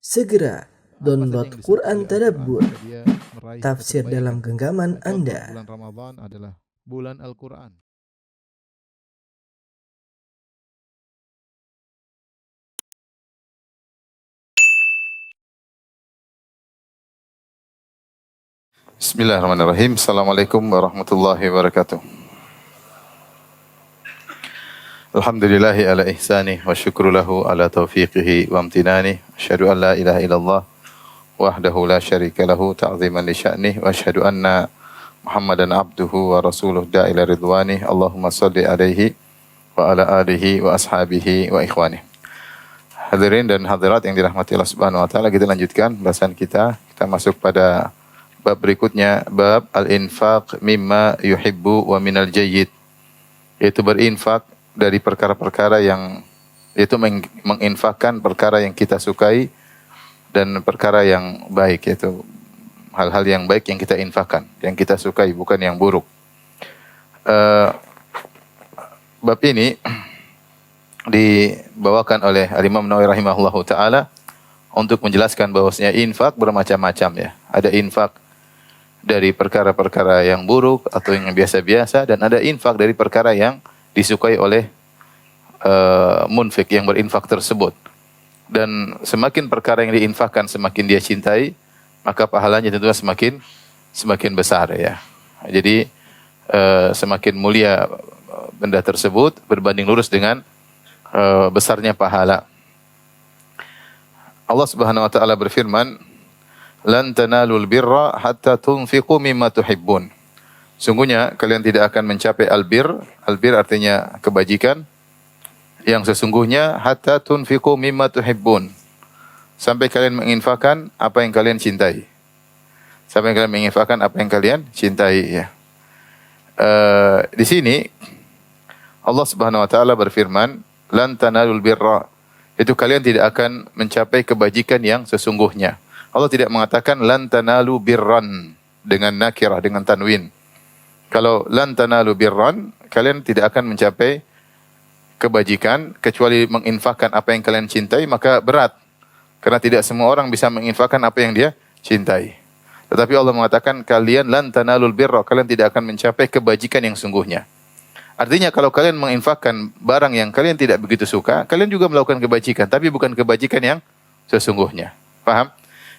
Segera download Apa saja yang Quran disebut Tadabbur, Al-Quran jika dia meraih tafsir kebaikan. dalam genggaman Contoh, Anda. bulan Ramadan adalah bulan Al-Quran. Bismillahirrahmanirrahim. Assalamualaikum warahmatullahi wabarakatuh. Alhamdulillahi ala ihsanih wa syukru lahu ala taufiqihi wa amtinani. Asyhadu an la ilaha illallah wahdahu la syarika lahu ta'ziman li sya'nih wa asyhadu anna Muhammadan abduhu wa rasuluh da'ila ridwanih. Allahumma salli alaihi wa ala alihi wa ashabihi wa ikhwanih. Hadirin dan hadirat yang dirahmati Allah Subhanahu wa taala, kita lanjutkan bahasan kita. Kita masuk pada bab berikutnya, bab al-infaq mimma yuhibbu wa minal jayyid, yaitu berinfak dari perkara-perkara yang, yaitu menginfakkan perkara yang kita sukai dan perkara yang baik, yaitu hal-hal yang baik yang kita infakkan, yang kita sukai, bukan yang buruk. Bab ini dibawakan oleh Al-Imam Nawawi rahimahullahu taala untuk menjelaskan bahwasanya infak bermacam-macam, ya. Ada infak dari perkara-perkara yang buruk atau yang biasa-biasa, dan ada infak dari perkara yang disukai oleh munfik yang berinfak tersebut. Dan semakin perkara yang diinfakkan semakin dia cintai, maka pahalanya tentunya semakin besar, ya. Jadi semakin mulia benda tersebut berbanding lurus dengan besarnya pahala. Allah Subhanahu wa taala berfirman, "Lan tanalul birra hatta tunfiqu mimma tuhibbun." Sungguhnya kalian tidak akan mencapai albir. Albir artinya kebajikan. Yang sesungguhnya hatta tunfiqu mimma tuhibbun. Sampai kalian menginfakkan apa yang kalian cintai. Sampai kalian menginfakkan apa yang kalian cintai, ya. Di sini Allah Subhanahu wa taala berfirman, "Lan tanalul birra." Itu kalian tidak akan mencapai kebajikan yang sesungguhnya. Allah tidak mengatakan lan tanalu birran dengan nakirah, dengan tanwin. Kalau lan tanalu birran, kalian tidak akan mencapai kebajikan kecuali menginfakkan apa yang kalian cintai, maka berat. Karena tidak semua orang bisa menginfakkan apa yang dia cintai. Tetapi Allah mengatakan kalian lan tanalul birra, kalian tidak akan mencapai kebajikan yang sungguhnya. Artinya kalau kalian menginfakkan barang yang kalian tidak begitu suka, kalian juga melakukan kebajikan, tapi bukan kebajikan yang sesungguhnya. Paham?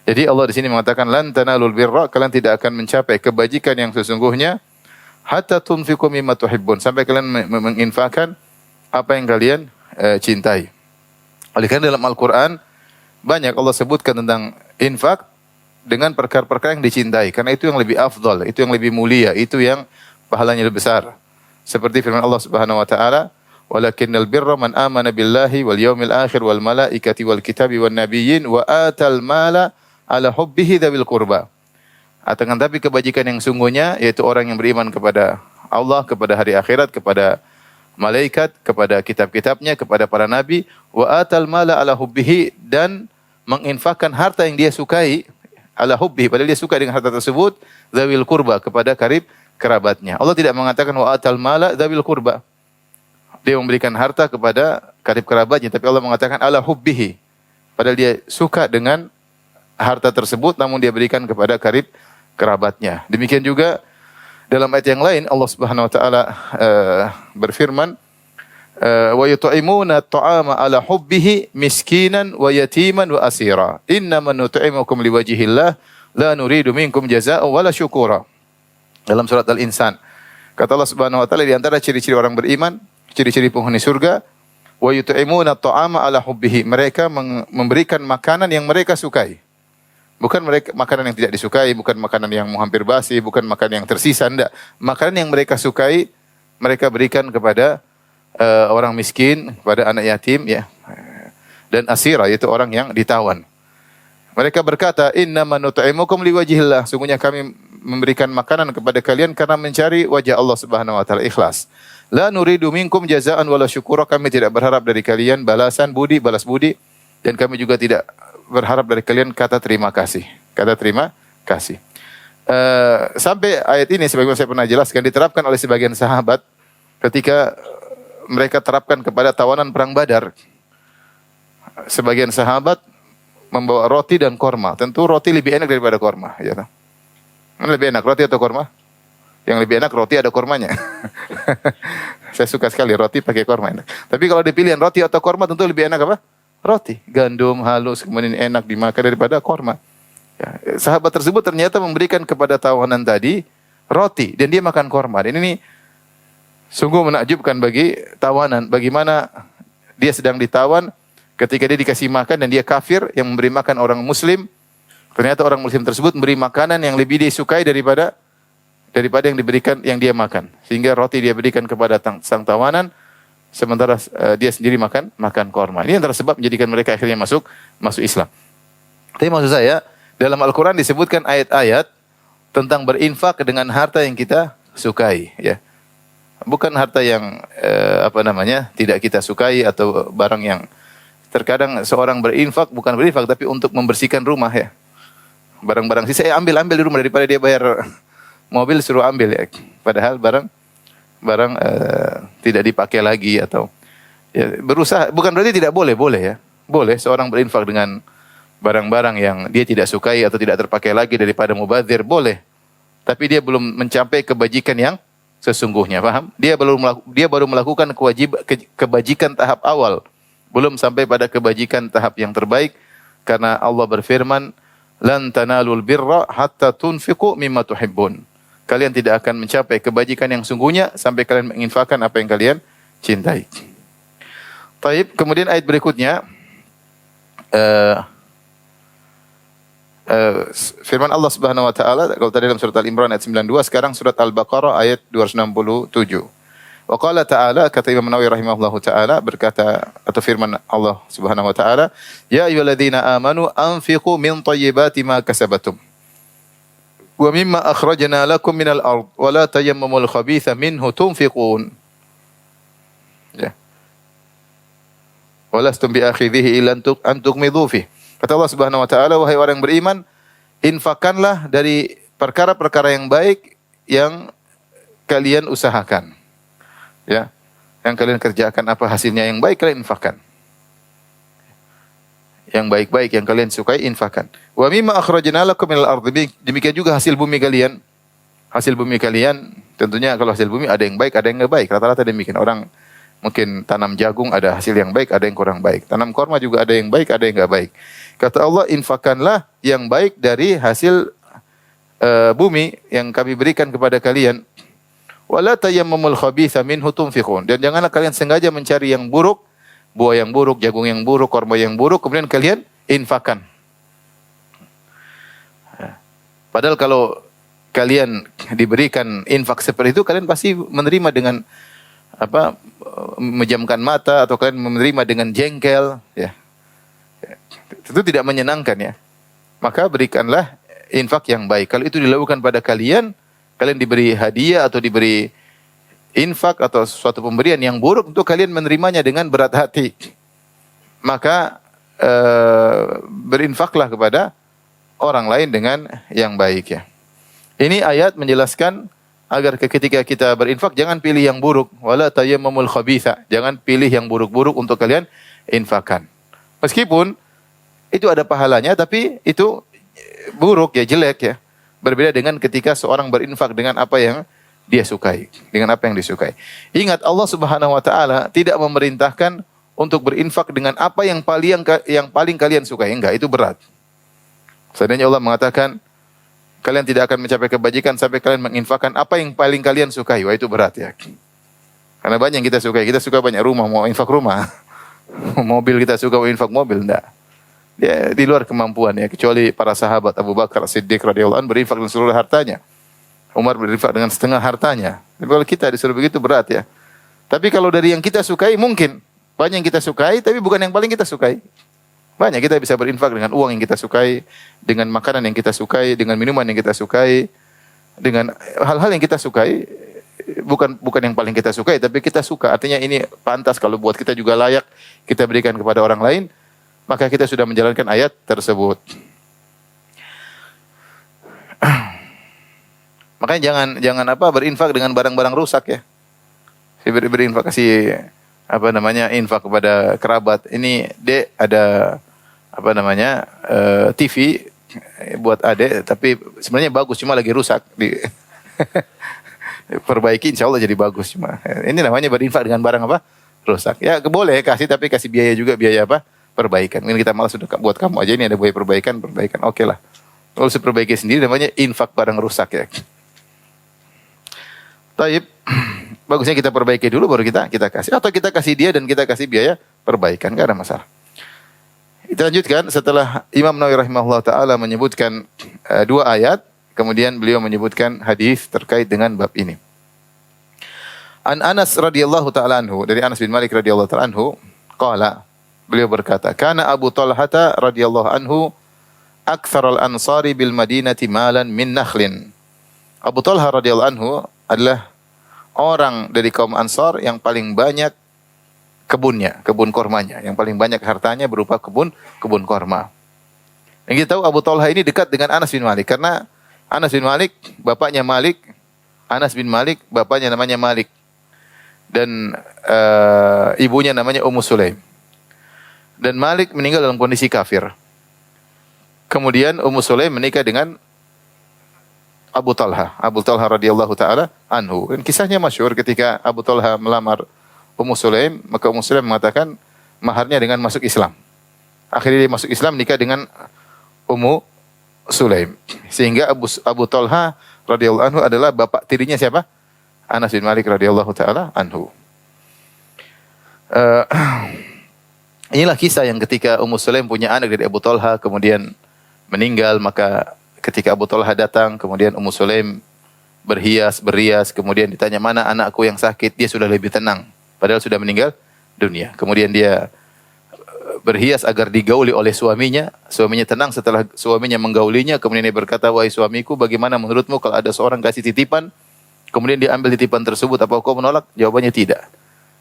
Jadi Allah di sini mengatakan lan tanalul birra, kalian tidak akan mencapai kebajikan yang sesungguhnya hatta tunfiqu mimma tuhibbun, sampai kalian menginfakkan apa yang kalian cintai. Oleh karena dalam Al-Qur'an banyak Allah sebutkan tentang infak dengan perkara-perkara yang dicintai, karena itu yang lebih afdal, itu yang lebih mulia, itu yang pahalanya lebih besar. Seperti firman Allah Subhanahu wa taala, "Walakinnal birra man amana billahi wal yaumil akhir wal malaikati wal kitabi wan nabiyyin wa atal mala ala hubbihi dzawil qurba." Akan tapi kebajikan yang sungguhnya yaitu orang yang beriman kepada Allah, kepada hari akhirat, kepada malaikat, kepada kitab-kitabnya, kepada para nabi, wa atal mala ala hubbihi, dan menginfakkan harta yang dia sukai, ala hubbihi, padahal dia suka dengan harta tersebut, dzawil qurba, kepada karib kerabatnya. Allah tidak mengatakan wa atal mala dzawil qurba, dia memberikan harta kepada karib kerabatnya, tapi Allah mengatakan ala hubbihi, padahal dia suka dengan harta tersebut, namun dia berikan kepada karib kerabatnya. Demikian juga dalam ayat yang lain Allah Subhanahu wa taala berfirman, wa yut'imuna at'ama ala hubbihi miskinan wa yatiman wa asira. Innama nut'imukum liwajhillah la nuridu minkum jazaa'an wala syukura. Dalam surat Al-Insan, kata Allah Subhanahu wa taala, di antara ciri-ciri orang beriman, ciri-ciri penghuni surga, wa yut'imuna at'ama ala hubbihi, mereka memberikan makanan yang mereka sukai. Bukan mereka makanan yang tidak disukai, bukan makanan yang hampir basi, bukan makanan yang tersisa, enggak. Makanan yang mereka sukai, mereka berikan kepada orang miskin, kepada anak yatim, ya. Dan asira, yaitu orang yang ditawan. Mereka berkata, "Innama nut'imukum liwajhillah." Sungguhnya kami memberikan makanan kepada kalian karena mencari wajah Allah Subhanahu wa taala, ikhlas. La nuridu minkum jazaa'an wala syukura, kami tidak berharap dari kalian balasan budi, balas budi, dan kami juga tidak berharap dari kalian kata terima kasih. Kata terima kasih. Sampai ayat ini sebagaimana saya pernah jelaskan diterapkan oleh sebagian sahabat ketika mereka terapkan kepada tawanan perang Badar. Sebagian sahabat membawa roti dan korma. Tentu roti lebih enak daripada korma. Ya, mana lebih enak, roti atau korma? Yang lebih enak roti ada kormanya. Saya suka sekali roti pakai korma enak. Tapi kalau dipilih roti atau korma tentu lebih enak apa? Roti. Gandum halus kemudian enak dimakan daripada korma. Ya, sahabat tersebut ternyata memberikan kepada tawanan tadi roti dan dia makan korma. Dan ini sungguh menakjubkan bagi tawanan. Bagaimana dia sedang ditawan ketika dia dikasih makan dan dia kafir yang memberi makan orang muslim. Ternyata orang muslim tersebut memberi makanan yang lebih disukai daripada yang diberikan yang dia makan. Sehingga roti dia berikan kepada sang tawanan sementara dia sendiri makan korma. Ini antara sebab menjadikan mereka akhirnya masuk Islam. Tapi maksud saya dalam Al-Quran disebutkan ayat-ayat tentang berinfak dengan harta yang kita sukai, ya. Bukan harta yang tidak kita sukai atau barang yang terkadang seorang berinfak bukan berinfak tapi untuk membersihkan rumah, ya. Barang-barang sisa ambil di rumah daripada dia bayar mobil suruh ambil, ya. Padahal barang tidak dipakai lagi atau ya, berusaha bukan berarti tidak boleh ya. Boleh seorang berinfak dengan barang-barang yang dia tidak sukai atau tidak terpakai lagi daripada mubadzir, boleh. Tapi dia belum mencapai kebajikan yang sesungguhnya, paham? Dia baru melakukan kebajikan tahap awal, belum sampai pada kebajikan tahap yang terbaik karena Allah berfirman, "Lan tanalul birra hatta tunfiqu mimma tuhibbun." Kalian tidak akan mencapai kebajikan yang sungguhnya sampai kalian menginfakkan apa yang kalian cintai. Taib, kemudian ayat berikutnya firman Allah Subhanahu wa taala kalau tadi dalam surat Al-Imran ayat 92, sekarang surat Al-Baqarah ayat 267. Wa qala ta'ala, kata Imam Nawawi rahimahullahu taala, berkata atau firman Allah Subhanahu wa taala, "Ya ayyuhalladzina amanu anfiqu min thayyibati ma kasabatum wa mimma akhrajna lakum minal ard wa la tayammamul khabitha minhu tunfiqun." Ya. Walastum biakhidhihi illa an tughmidu fihi. Kata Allah Subhanahu wa taala, wahai orang yang beriman, infakkanlah dari perkara-perkara yang baik yang kalian usahakan. Ya. Yang kalian kerjakan apa hasilnya yang baik kalian infakkan. Yang baik-baik yang kalian sukai infakkan. Wa mimma akhrajna lakum minal ardi, demikian juga hasil bumi kalian. Hasil bumi kalian tentunya kalau hasil bumi ada yang baik, ada yang enggak baik. Rata-rata demikian. Orang mungkin tanam jagung ada hasil yang baik, ada yang kurang baik. Tanam korma juga ada yang baik, ada yang enggak baik. Kata Allah, infakkanlah yang baik dari hasil bumi yang kami berikan kepada kalian. Wala tayammamul khabitha minhu tunfiqun. Dan janganlah kalian sengaja mencari yang buruk, buah yang buruk, jagung yang buruk, korma yang buruk, kemudian kalian infakkan. Padahal kalau kalian diberikan infak seperti itu, kalian pasti menerima dengan memejamkan mata atau kalian menerima dengan jengkel, ya. Itu tidak menyenangkan, ya. Maka berikanlah infak yang baik. Kalau itu dilakukan pada kalian diberi hadiah atau diberi infak atau suatu pemberian yang buruk, untuk kalian menerimanya dengan berat hati. Maka berinfaklah kepada orang lain dengan yang baik, ya. Ini ayat menjelaskan agar ketika kita berinfak jangan pilih yang buruk, wala tayammamul khabitha, jangan pilih yang buruk-buruk untuk kalian infakkan. Meskipun itu ada pahalanya tapi itu buruk, ya, jelek, ya. Berbeda dengan ketika seorang berinfak dengan apa yang dia sukai, dengan apa yang disukai. Ingat, Allah Subhanahu wa taala tidak memerintahkan untuk berinfak dengan apa yang paling kalian sukai. Enggak, itu berat. Seandainya Allah mengatakan kalian tidak akan mencapai kebajikan sampai kalian menginfakkan apa yang paling kalian sukai, wah itu berat, ya. Karena banyak yang kita sukai. Kita suka banyak rumah, mau infak rumah. Mobil kita suka mau infak mobil, enggak. Dia di luar kemampuan, ya, kecuali para sahabat Abu Bakar Siddiq radhiyallahu anhu berinfak dengan seluruh hartanya. Umar berinfak dengan setengah hartanya. Tapi kalau kita disuruh begitu berat, ya. Tapi kalau dari yang kita sukai mungkin banyak yang kita sukai tapi bukan yang paling kita sukai. Banyak kita bisa berinfak dengan uang yang kita sukai, dengan makanan yang kita sukai, dengan minuman yang kita sukai, dengan hal-hal yang kita sukai, bukan yang paling kita sukai tapi kita suka. Artinya ini pantas kalau buat kita juga layak kita berikan kepada orang lain. Maka kita sudah menjalankan ayat tersebut. Makanya jangan berinfak dengan barang-barang rusak, ya. Berinfak kasih infak kepada kerabat. Ini Dek ada TV buat adek, tapi sebenarnya bagus, cuma lagi rusak. Perbaiki, insya Allah jadi bagus. Cuma ini namanya berinfak dengan barang apa? Rusak. Ya boleh kasih, tapi kasih biaya juga, biaya apa? Perbaikan. Ini kita malah sudah buat kamu aja, ini ada biaya perbaikan. Oke lah. Kalau saya perbaiki sendiri namanya infak barang rusak ya. Taib, bagusnya kita perbaiki dulu baru kita kasih, atau kita kasih dia dan kita kasih biaya perbaikan, enggak ada masalah. Kita lanjutkan setelah Imam Nawawi rahimahullah taala menyebutkan dua ayat, kemudian beliau menyebutkan hadis terkait dengan bab ini. An Anas radhiyallahu taala anhu, dari Anas bin Malik radhiyallahu taala anhu, qala, beliau berkata, kana Abu Talhah radhiyallahu anhu aktsarul ansari bil Madinati malan min nakhlin. Abu Talhah radhiyallahu anhu adalah orang dari kaum Ansar yang paling banyak kebunnya, kebun kormanya, yang paling banyak hartanya berupa kebun korma. Yang kita tahu Abu Talhah ini dekat dengan Anas bin Malik karena Anas bin Malik bapaknya Malik, Anas bin Malik bapaknya namanya Malik dan ibunya namanya Ummu Sulaim. Dan Malik meninggal dalam kondisi kafir. Kemudian Ummu Sulaim menikah dengan Abu Talhah radhiyallahu taala anhu. Dan kisahnya masyhur ketika Abu Talhah melamar Ummu Sulaim, maka Ummu Sulaim mengatakan maharnya dengan masuk Islam. Akhirnya dia masuk Islam, nikah dengan Ummu Sulaim. Sehingga Abu Talhah radhiyallahu anhu adalah bapak tirinya siapa? Anas bin Malik radhiyallahu taala anhu. Inilah kisah yang ketika Ummu Sulaim punya anak dari Abu Talhah kemudian meninggal, maka ketika Abu Talhah datang, kemudian Ummu Sulaim berias, kemudian ditanya, mana anakku yang sakit? Dia sudah lebih tenang, padahal sudah meninggal dunia. Kemudian dia berhias agar digauli oleh suaminya. Suaminya tenang setelah suaminya menggaulinya, kemudian dia berkata, wahai suamiku, bagaimana menurutmu kalau ada seorang kasih titipan, kemudian dia ambil titipan tersebut, apa kau menolak? Jawabannya tidak.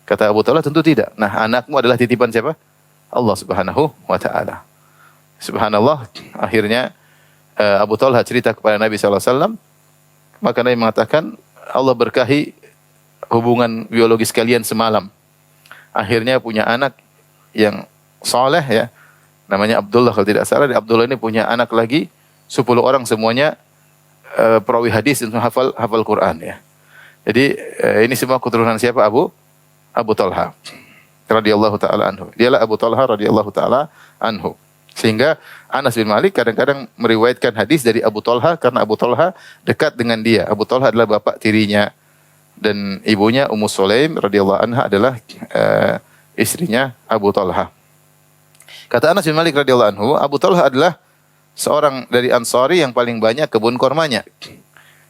Kata Abu Talhah, tentu tidak. Nah, anakmu adalah titipan siapa? Allah Subhanahu wa taala. Subhanallah, akhirnya Abu Talhah cerita kepada Nabi SAW, maka Nabi mengatakan, Allah berkahi hubungan biologis kalian semalam. Akhirnya punya anak yang soleh ya, namanya Abdullah kalau tidak salah. Abdullah ini punya anak lagi 10 orang, semuanya perawi hadis dan hafal Quran ya. Jadi ini semua keturunan siapa? Abu Talhah radhiyallahu taala anhu. Dialah Abu Talhah radhiyallahu taala anhu. Sehingga Anas bin Malik kadang-kadang meriwayatkan hadis dari Abu Talhah karena Abu Talhah dekat dengan dia. Abu Talhah adalah bapak tirinya dan ibunya Ummu Sulaim radhiyallahu anha adalah istrinya Abu Talhah. Kata Anas bin Malik radhiyallahu anhu, Abu Talhah adalah seorang dari Ansari yang paling banyak kebun kormanya.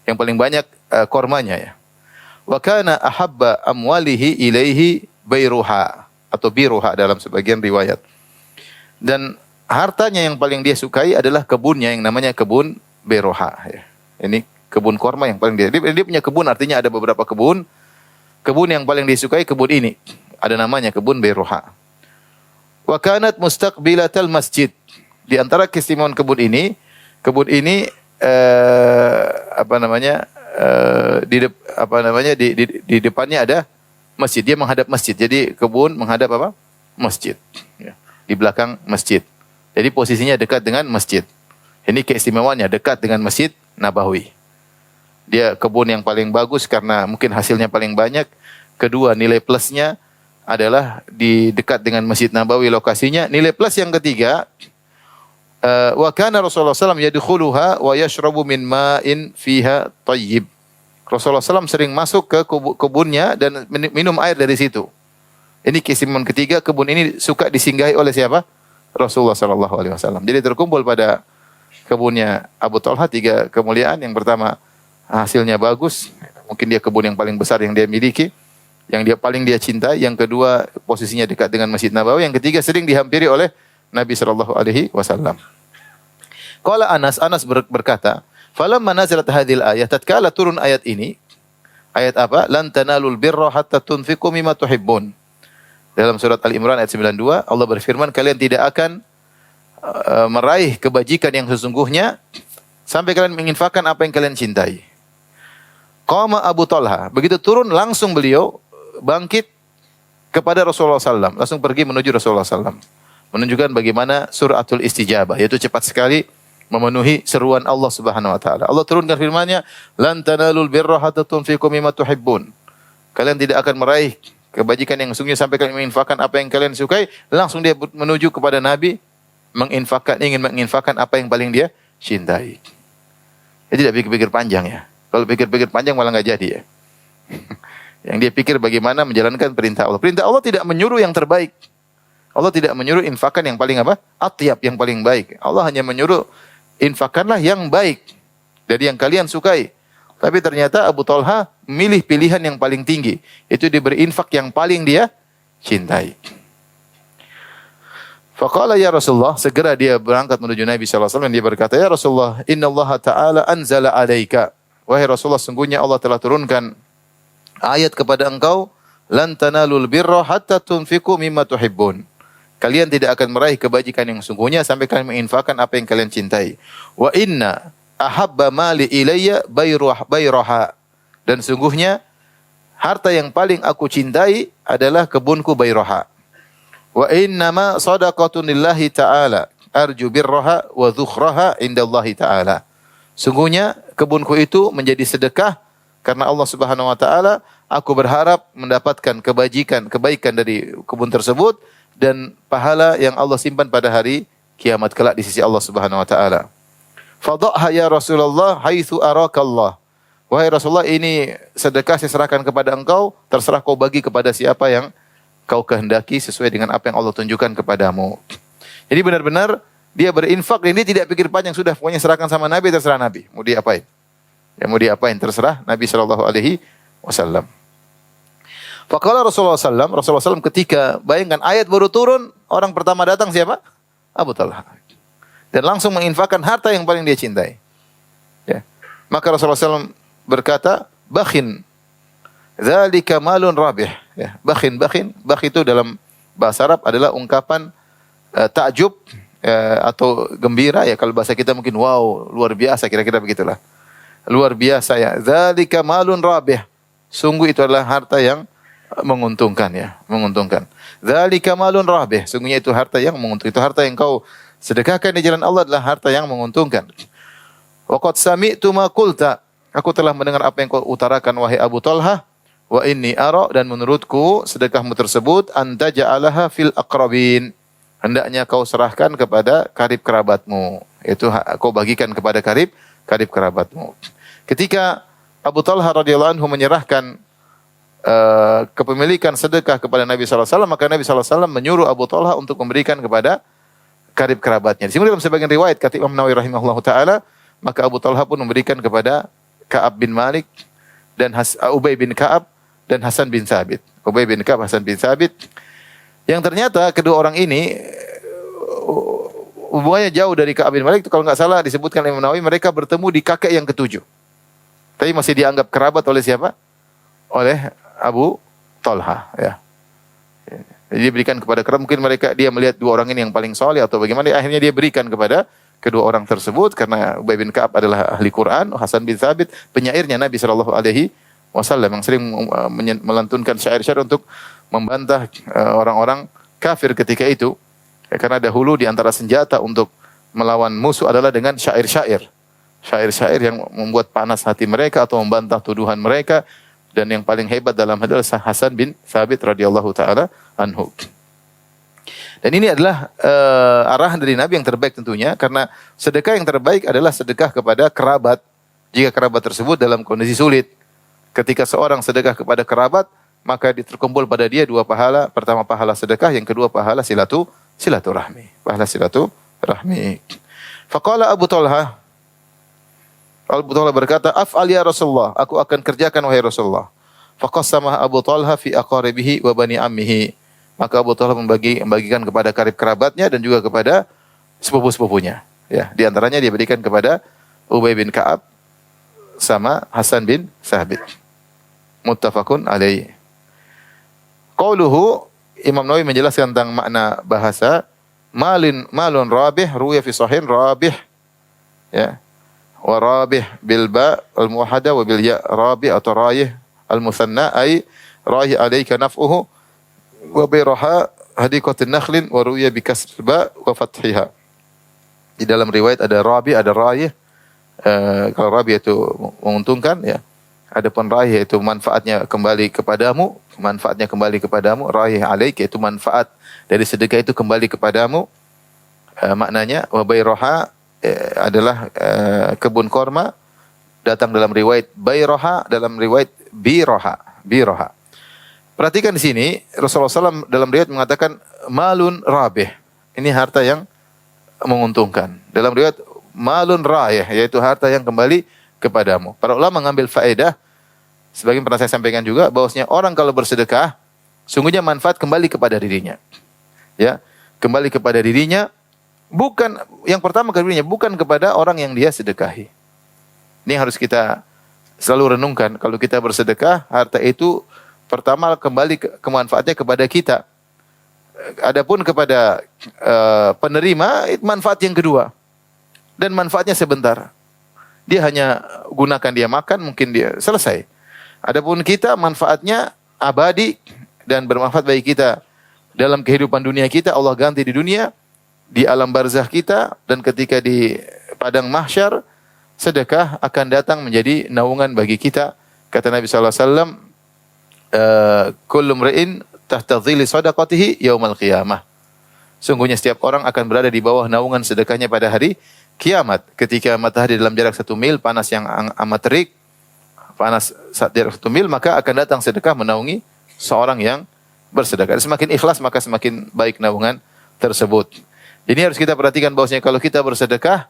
Yang paling banyak kormanya ya. Wa kana ahabba amwalihi ilaihi Bairuha atau Biruha dalam sebagian riwayat. Dan hartanya yang paling dia sukai adalah kebunnya yang namanya kebun Bairuha ya. Ini kebun korma yang paling dia punya kebun, artinya ada beberapa kebun. Kebun yang paling disukai kebun ini. Ada namanya kebun Bairuha. Wa kanat mustaqbilatal masjid. Di antara keistimewaan kebun ini di depannya ada masjid. Dia menghadap masjid. Jadi kebun menghadap apa? Masjid. Ya. Di belakang masjid. Jadi posisinya dekat dengan masjid. Ini keistimewaannya, dekat dengan Masjid Nabawi. Dia kebun yang paling bagus karena mungkin hasilnya paling banyak. Kedua, nilai plusnya adalah di dekat dengan Masjid Nabawi lokasinya. Nilai plus yang ketiga, wa kana Rasulullah SAW yadkhuluha wa yashrabu min ma'in fiha thayyib. Rasulullah SAW sering masuk ke kebunnya dan minum air dari situ. Ini keistimewaan ketiga, kebun ini suka disinggahi oleh siapa? Rasulullah SAW. Jadi terkumpul pada kebunnya Abu Talhah 3 kemuliaan. Yang pertama, hasilnya bagus. Mungkin dia kebun yang paling besar yang dia miliki, yang paling dia cintai. Yang kedua, posisinya dekat dengan Masjid Nabawi. Yang ketiga, sering dihampiri oleh Nabi SAW. Qala Anas berkata, falamma nazalat hadhil ayat, tatkala turun ayat ini, ayat apa? Lan tanalul birra hatta tunfiqu mimma tuhibbun. Dalam surat Al-Imran ayat 92, Allah berfirman, kalian tidak akan meraih kebajikan yang sesungguhnya sampai kalian menginfakkan apa yang kalian cintai. Qama Abu Talhah, begitu turun langsung beliau bangkit kepada Rasulullah SAW, langsung pergi menuju Rasulullah SAW. menunjukkan bagaimana suratul istijabah, yaitu cepat sekali memenuhi seruan Allah Subhanahu wa taala. Allah turunkan firman-Nya, "Lan tanalul birra hatta tunfiqu mimma tuhibbun." Kalian tidak akan meraih kebajikan yang sungguh sampai kalian menginfakkan apa yang kalian sukai. Langsung dia menuju kepada Nabi, ingin menginfakkan apa yang paling dia cintai. Dia tidak pikir-pikir panjang ya. Kalau pikir-pikir panjang malah nggak jadi ya. Yang dia pikir bagaimana menjalankan perintah Allah. Perintah Allah tidak menyuruh yang terbaik. Allah tidak menyuruh infakkan yang paling apa? Atyab, yang paling baik. Allah hanya menyuruh infakkanlah yang baik dari yang kalian sukai. Tapi ternyata Abu Talha memilih pilihan yang paling tinggi. Itu dia berinfak yang paling dia cintai. Faqala ya Rasulullah, segera dia berangkat menuju Nabi sallallahu alaihi wasallam, dia berkata, "Ya Rasulullah, innallaha ta'ala anzala 'alaika." Wahai Rasulullah, sungguhnya Allah telah turunkan ayat kepada engkau, "Lan tanalul birra hatta tunfiqu mimma tuhibbun." Kalian tidak akan meraih kebajikan yang sungguhnya sampai kalian menginfakkan apa yang kalian cintai. Wa inna ahabba mali ilayya bayraha. Dan sungguhnya harta yang paling aku cintai adalah kebunku Bayraha. Wa innama sadaqatun lillahi ta'ala arju birraha wa dhukhraha indallahi ta'ala. Sungguhnya kebunku itu menjadi sedekah karena Allah Subhanahu wa taala, aku berharap mendapatkan kebaikan dari kebun tersebut dan pahala yang Allah simpan pada hari kiamat kelak di sisi Allah Subhanahu wa taala. Fadhaha ya Rasulullah haitsu arakallah. Wahai Rasulullah, ini sedekah saya serahkan kepada engkau, terserah kau bagi kepada siapa yang kau kehendaki sesuai dengan apa yang Allah tunjukkan kepadamu. Jadi benar-benar dia berinfak dan dia tidak pikir panjang, sudah pokoknya serahkan sama Nabi, terserah Nabi. Mau diapain? Ya mau diapain terserah Nabi sallallahu alaihi wasallam. Faqala Rasulullah SAW ketika bayangkan ayat baru turun, orang pertama datang siapa? Abu Talha. Dan langsung menginfakkan harta yang paling dia cintai. Ya. Maka Rasulullah SAW berkata, "Bakhin, dzalika malun rabih." Ya. Bakhin. Bakh itu dalam bahasa Arab adalah ungkapan takjub atau gembira ya. Kalau bahasa kita mungkin wow, luar biasa, kira-kira begitulah. Luar biasa ya. Dzalika malun rabih. Sungguh itu adalah harta yang menguntungkan ya, menguntungkan. Dzalika malun rabih, sungguhnya itu harta yang menguntungkan. Itu harta yang kau sedekahkan di jalan Allah adalah harta yang menguntungkan. Wa qad sami'tu ma qulta, aku telah mendengar apa yang kau utarakan wahai Abu Talha. Wa inni ara, dan menurutku sedekahmu tersebut anta ja'alaha fil aqrabin. Hendaknya kau serahkan kepada karib kerabatmu. Itu kau bagikan kepada karib kerabatmu. Ketika Abu Talha radhiyallahu anhu menyerahkan kepemilikan sedekah kepada Nabi sallallahu alaihi wasallam, maka Nabi sallallahu alaihi wasallam menyuruh Abu Talha untuk memberikan kepada karib kerabatnya. Di sini dalam sebagian riwayat kata Imam Nawawi rahimahullahu taala, maka Abu Talha pun memberikan kepada Ka'ab bin Malik dan Ubay bin Ka'ab dan Hasan bin Thabit. Ubay bin Ka'ab, Hasan bin Thabit. Yang ternyata kedua orang ini hubungannya jauh dari Ka'ab bin Malik. Itu kalau enggak salah disebutkan Imam Nawawi, mereka bertemu di kakek yang ketujuh. Tapi masih dianggap kerabat oleh siapa? Oleh Abu Talha ya. Jadi diberikan kepada kerabat, mungkin dia melihat dua orang ini yang paling soleh atau bagaimana, akhirnya dia berikan kepada kedua orang tersebut karena Ubay bin Ka'ab adalah ahli Quran, Hasan bin Thabit penyairnya Nabi sallallahu alaihi wasallam yang sering melantunkan syair-syair untuk membantah orang-orang kafir ketika itu. Ya, karena dahulu di antara senjata untuk melawan musuh adalah dengan syair-syair. Syair-syair yang membuat panas hati mereka atau membantah tuduhan mereka. Dan yang paling hebat dalam hal adalah Hasan bin Thabit radhiyallahu taala anhu. Dan ini adalah arahan dari Nabi yang terbaik tentunya, karena sedekah yang terbaik adalah sedekah kepada kerabat. Jika kerabat tersebut dalam kondisi sulit, ketika seorang sedekah kepada kerabat, maka terkumpul pada dia dua pahala. Pertama pahala sedekah, yang kedua pahala silaturahmi. Pahala silaturahmi. Faqala Abu Talha berkata, "Af'al ya Rasulullah, aku akan kerjakan wahai Rasulullah." Faqassama Abu Talha fi aqaribihi wa bani ammihi. Maka Abu Talha membagikan kepada karib kerabatnya dan juga kepada sepupu-sepupunya. Ya, di antaranya dia berikan kepada Ubay bin Ka'ab sama Hasan bin Thabit. Muttafaqun alaihi. Qauluhu, Imam Nawawi menjelaskan tentang makna bahasa malun rabih, ruya fi sahih rabih. Ya. Wa rabih bil ba al muwahhada wa bil ya rabih atau rayih al musanna ay rayih alayka naf'uhu wa bi raha hadiqatin nakhlin wa ru'ya bi kasril ba wa fathiha. Di dalam riwayat ada rabi, ada raih. Kalau rabi itu menguntungkan ya. Adapun raih itu manfaatnya kembali kepadamu, raih alaik itu manfaat dari sedekah itu kembali kepadamu. Maknanya wa bayraha adalah kebun korma, datang dalam riwayat bayraha, dalam riwayat biraha. Perhatikan di sini Rasulullah SAW dalam riwayat mengatakan malun rabih. Ini harta yang menguntungkan. Dalam riwayat malun raih, yaitu harta yang kembali kepadamu. Para ulama mengambil faedah, sebagian pernah saya sampaikan juga, bahwasanya orang kalau bersedekah, sungguhnya manfaat kembali kepada dirinya. Ya, kembali kepada dirinya, bukan yang pertama kalinya, bukan kepada orang yang dia sedekahi. Ini harus kita selalu renungkan. Kalau kita bersedekah, harta itu pertama kembali kemanfaatnya kepada kita. Adapun kepada penerima, manfaat yang kedua. Dan manfaatnya sebentar. Dia hanya gunakan dia makan, mungkin dia selesai. Adapun kita, manfaatnya abadi dan bermanfaat bagi kita. Dalam kehidupan dunia kita, Allah ganti di dunia, di alam barzakh kita, dan ketika di padang mahsyar, sedekah akan datang menjadi naungan bagi kita. Kata Nabi SAW, kullu mri'in tahta dhilli sadaqatihi yaumal qiyamah. Sungguhnya setiap orang akan berada di bawah naungan sedekahnya pada hari kiamat. Ketika matahari dalam jarak 1 mil, panas yang amat terik, panas saat jarak 1 mil, maka akan datang sedekah menaungi seorang yang bersedekah. Semakin ikhlas, maka semakin baik naungan tersebut. Jadi harus kita perhatikan bahwasanya kalau kita bersedekah,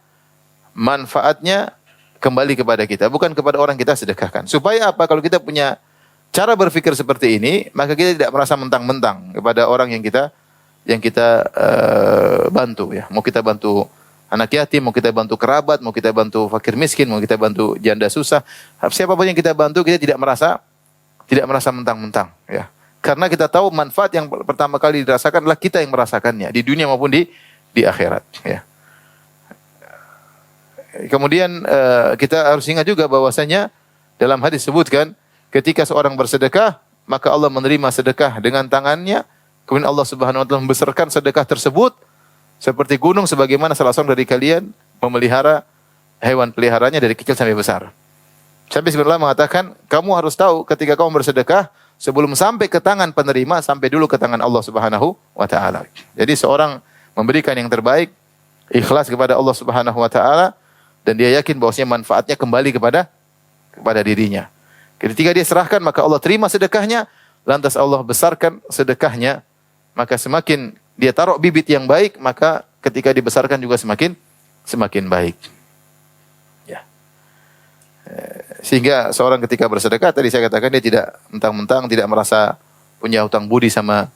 manfaatnya kembali kepada kita, bukan kepada orang kita sedekahkan. Supaya apa? Kalau kita punya cara berpikir seperti ini, maka kita tidak merasa mentang-mentang kepada orang yang kita bantu ya. Mau kita bantu anak yatim, mau kita bantu kerabat, mau kita bantu fakir miskin, mau kita bantu janda susah, siapapun yang kita bantu, kita tidak merasa mentang-mentang ya. Karena kita tahu manfaat yang pertama kali dirasakan adalah kita yang merasakannya di dunia maupun di akhirat ya. Kemudian kita harus ingat juga bahwasanya dalam hadis disebutkan ketika seorang bersedekah, maka Allah menerima sedekah dengan tangannya, kemudian Allah Subhanahu wa taala membesarkan sedekah tersebut seperti gunung, sebagaimana salah seorang dari kalian memelihara hewan peliharanya dari kecil sampai besar. Sampai sebenarnya mengatakan, kamu harus tahu ketika kamu bersedekah, sebelum sampai ke tangan penerima, sampai dulu ke tangan Allah Subhanahu wa taala. Jadi seorang memberikan yang terbaik, ikhlas kepada Allah Subhanahu wa taala, dan dia yakin bahwasanya manfaatnya kembali kepada dirinya. Ketika dia serahkan, maka Allah terima sedekahnya, lantas Allah besarkan sedekahnya, maka semakin dia taruh bibit yang baik, maka ketika dibesarkan juga semakin baik. Ya. Sehingga seorang ketika bersedekah, tadi saya katakan dia tidak mentang-mentang, tidak merasa punya hutang budi sama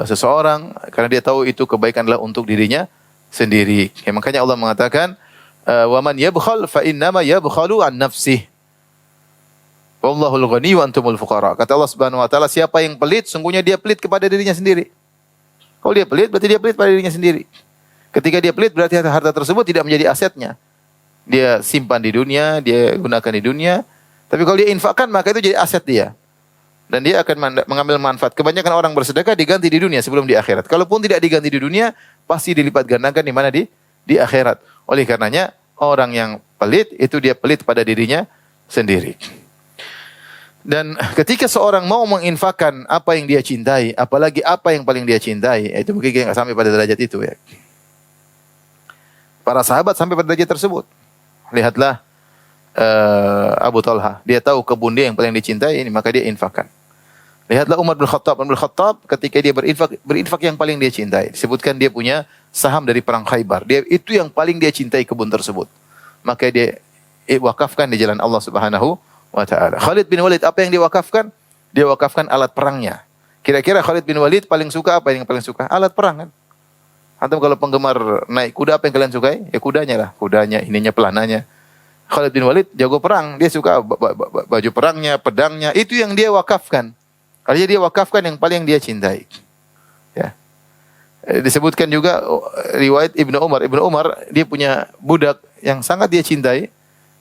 seseorang, karena dia tahu itu kebaikan adalah untuk dirinya sendiri. Ya, makanya Allah mengatakan, wa man yabkhal fa innama yabkhalu an nafsihi. Wallahul ghani wa antumul fuqara. Kata Allah Subhanahu wa taala, siapa yang pelit, sungguhnya dia pelit kepada dirinya sendiri. Kalau dia pelit, berarti dia pelit pada dirinya sendiri. Ketika dia pelit, berarti harta tersebut tidak menjadi asetnya. Dia simpan di dunia, dia gunakan di dunia. Tapi kalau dia infakkan, maka itu jadi aset dia. Dan dia akan mengambil manfaat. Kebanyakan orang bersedekah diganti di dunia sebelum di akhirat. Kalaupun tidak diganti di dunia, pasti dilipat gandakan di mana di akhirat. Oleh karenanya, orang yang pelit, itu dia pelit pada dirinya sendiri. Dan ketika seorang mau menginfakkan apa yang dia cintai, apalagi apa yang paling dia cintai, itu mungkin dia nggak sampai pada derajat itu ya. Para sahabat sampai pada derajat tersebut. Lihatlah Abu Talha, dia tahu kebun dia yang paling dicintai ini, maka dia infakkan. Lihatlah Umar bin Khattab. Umar bin Khattab ketika dia berinfak yang paling dia cintai. Disebutkan dia punya saham dari perang Khaybar. Dia itu yang paling dia cintai kebun tersebut. Maka dia wakafkan di jalan Allah Subhanahu wa ta'ala. Khalid bin Walid, apa yang dia wakafkan? Dia wakafkan alat perangnya. Kira-kira Khalid bin Walid paling suka apa yang paling suka? Alat perang kan? Antum kalau penggemar naik kuda, apa yang kalian sukai? Ya kudanya lah. Kudanya, ininya, pelananya. Khalid bin Walid jago perang. Dia suka baju perangnya, pedangnya. Itu yang dia wakafkan. Artinya dia wakafkan yang paling dia cintai. Ya. Disebutkan juga riwayat Ibnu Umar. Ibnu Umar, dia punya budak yang sangat dia cintai.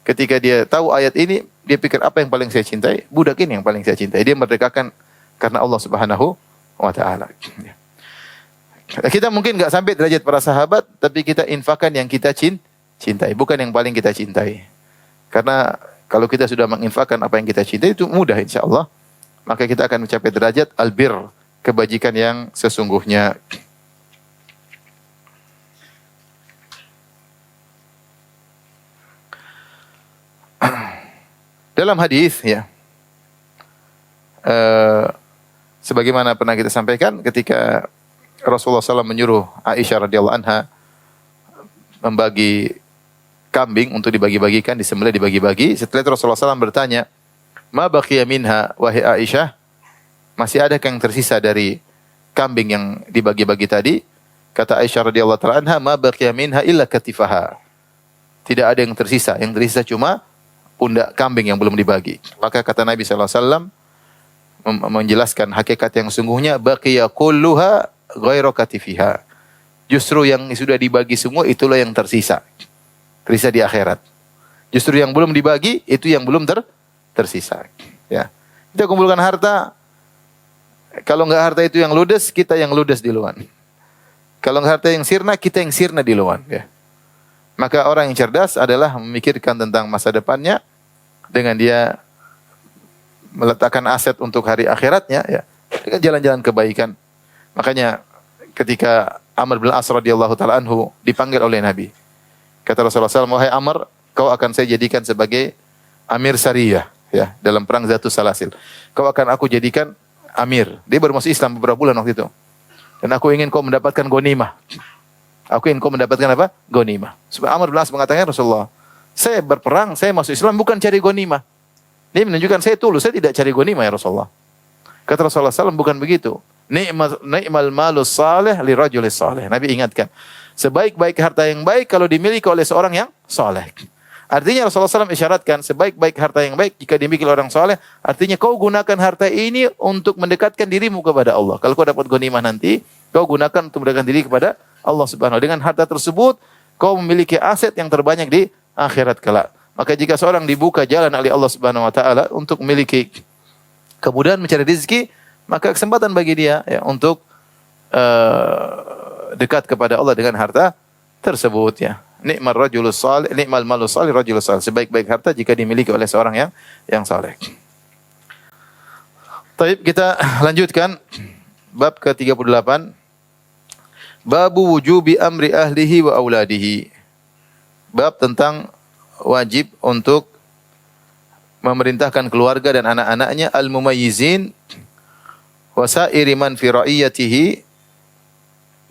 Ketika dia tahu ayat ini, dia pikir apa yang paling saya cintai? Budak ini yang paling saya cintai. Dia merdekakan karena Allah Subhanahu wa ta'ala. Kita mungkin nggak sampai derajat para sahabat, tapi kita infakkan yang kita cintai, bukan yang paling kita cintai. Karena kalau kita sudah menginfakkan apa yang kita cintai itu mudah insya Allah. Maka kita akan mencapai derajat albir, kebajikan yang sesungguhnya. Dalam hadis ya, sebagaimana pernah kita sampaikan ketika Rasulullah SAW menyuruh Aisyah radhiyallahu anha membagi kambing untuk dibagi-bagikan, disembelih dibagi-bagi. Setelah itu Rasulullah SAW bertanya, "Ma baqiya minha wahai Aisyah? Masih adakah yang tersisa dari kambing yang dibagi-bagi tadi?" Kata Aisyah radhiyallahu ta'ala anha, "Ma baqiya minha illa katifaha." Tidak ada yang tersisa. Yang tersisa cuma pundak kambing yang belum dibagi. Maka kata Nabi sallallahu alaihi wasallam menjelaskan hakikat yang sungguhnya, baqiya kulluha ghairu katifiha. Justru yang sudah dibagi semua itulah yang tersisa. Tersisa di akhirat. Justru yang belum dibagi itu yang belum tersisa. Ya. Kita kumpulkan harta. Kalau enggak harta itu yang ludes, kita yang ludes di luar. Kalau enggak harta yang sirna, kita yang sirna di luar, ya. Maka orang yang cerdas adalah memikirkan tentang masa depannya dengan dia meletakkan aset untuk hari akhiratnya, ya, dengan jalan-jalan kebaikan. Makanya ketika Amr bin As radhiyallahu taala anhu dipanggil oleh Nabi, kata Rasulullah SAW, "Wahai Amr, kau akan saya jadikan sebagai amir sariyah, ya, dalam perang Zatus Salasil. Kau akan aku jadikan amir." Dia baru masuk Islam beberapa bulan waktu itu. Dan aku ingin kau mendapatkan ghanimah. Aku ingin kau mendapatkan apa? Ghanimah. Sebab Amr bin As mengatakan, "Rasulullah, saya berperang, saya masuk Islam bukan cari ghanimah." Dia menunjukkan saya tulus, saya tidak cari ghanimah ya Rasulullah. Kata Rasulullah SAW, bukan begitu. Ni'mal malus salih li rajulis salih. Nabi ingatkan, sebaik-baik harta yang baik kalau dimiliki oleh seorang yang saleh. Artinya Rasulullah SAW isyaratkan, sebaik-baik harta yang baik jika dimiliki oleh orang saleh, artinya kau gunakan harta ini untuk mendekatkan dirimu kepada Allah. Kalau kau dapat ghanimah nanti, kau gunakan untuk mendekatkan diri kepada Allah Subhanahu wa taala. Dengan harta tersebut, kau memiliki aset yang terbanyak di akhirat kelak. Maka jika seorang dibuka jalan oleh Allah Subhanahu wa taala untuk memiliki kemudahan mencari rezeki, maka kesempatan bagi dia, ya, untuk dekat kepada Allah dengan harta tersebut, ya. Ni'mal rajulus salih, ni'mal malus salih rajulus salih. Sebaik-baik harta jika dimiliki oleh seorang yang saleh. Baik, kita lanjutkan bab ke-38. Babu wujubi amri ahlihi wa auladihi. Bab tentang wajib untuk memerintahkan keluarga dan anak-anaknya, al-mumayyizin wa sa'iri man fi ra'iyatihi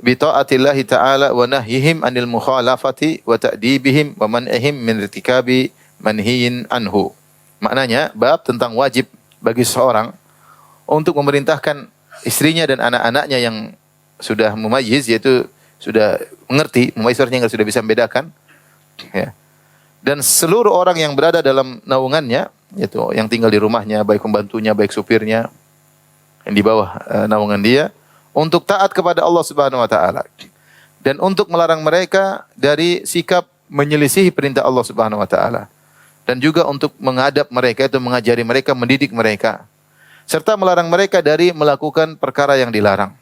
bi ta'atillahi ta'ala wa nahyihim 'anil mukhalafati wa ta'dibihim wa man'ihim min irtikabi manhiyin anhu. Maknanya bab tentang wajib bagi seorang untuk memerintahkan istrinya dan anak-anaknya yang sudah mumayyiz, yaitu sudah mengerti, mumayyiz artinya sudah bisa membedakan, ya. Dan seluruh orang yang berada dalam naungannya, yaitu yang tinggal di rumahnya, baik pembantunya, baik supirnya, yang di bawah naungan dia, untuk taat kepada Allah Subhanahu wa taala dan untuk melarang mereka dari sikap menyelisihi perintah Allah Subhanahu wa taala, dan juga untuk mengadab mereka, itu mengajari mereka, mendidik mereka, serta melarang mereka dari melakukan perkara yang dilarang.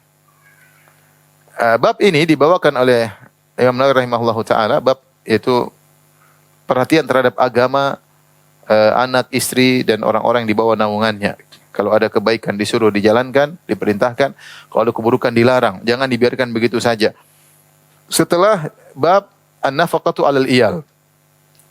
Bab ini dibawakan oleh Imam Nawawi rahimahullahu taala, bab itu perhatian terhadap agama, anak, istri, dan orang-orang yang di bawah naungannya. Kalau ada kebaikan disuruh dijalankan, diperintahkan. Kalau ada keburukan dilarang, jangan dibiarkan begitu saja. Setelah bab an-nafaqatu 'alal iyal.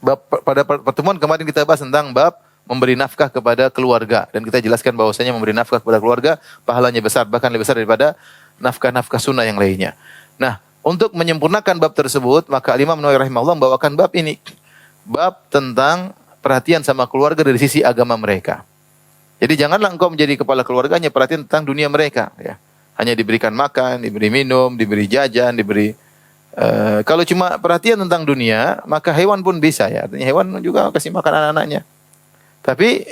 Bab pada pertemuan kemarin kita bahas tentang bab memberi nafkah kepada keluarga, dan kita jelaskan bahwasanya memberi nafkah kepada keluarga pahalanya besar, bahkan lebih besar daripada nafkah-nafkah sunnah yang lainnya. Nah, untuk menyempurnakan bab tersebut, maka Imam Nawawi rahimahullah membawakan bab ini. Bab tentang perhatian sama keluarga dari sisi agama mereka. Jadi janganlah engkau menjadi kepala keluarganya perhatian tentang dunia mereka, ya. Hanya diberikan makan, diberi minum, diberi jajan, diberi kalau cuma perhatian tentang dunia, maka hewan pun bisa, ya. Artinya hewan juga kasih makan anak-anaknya. Tapi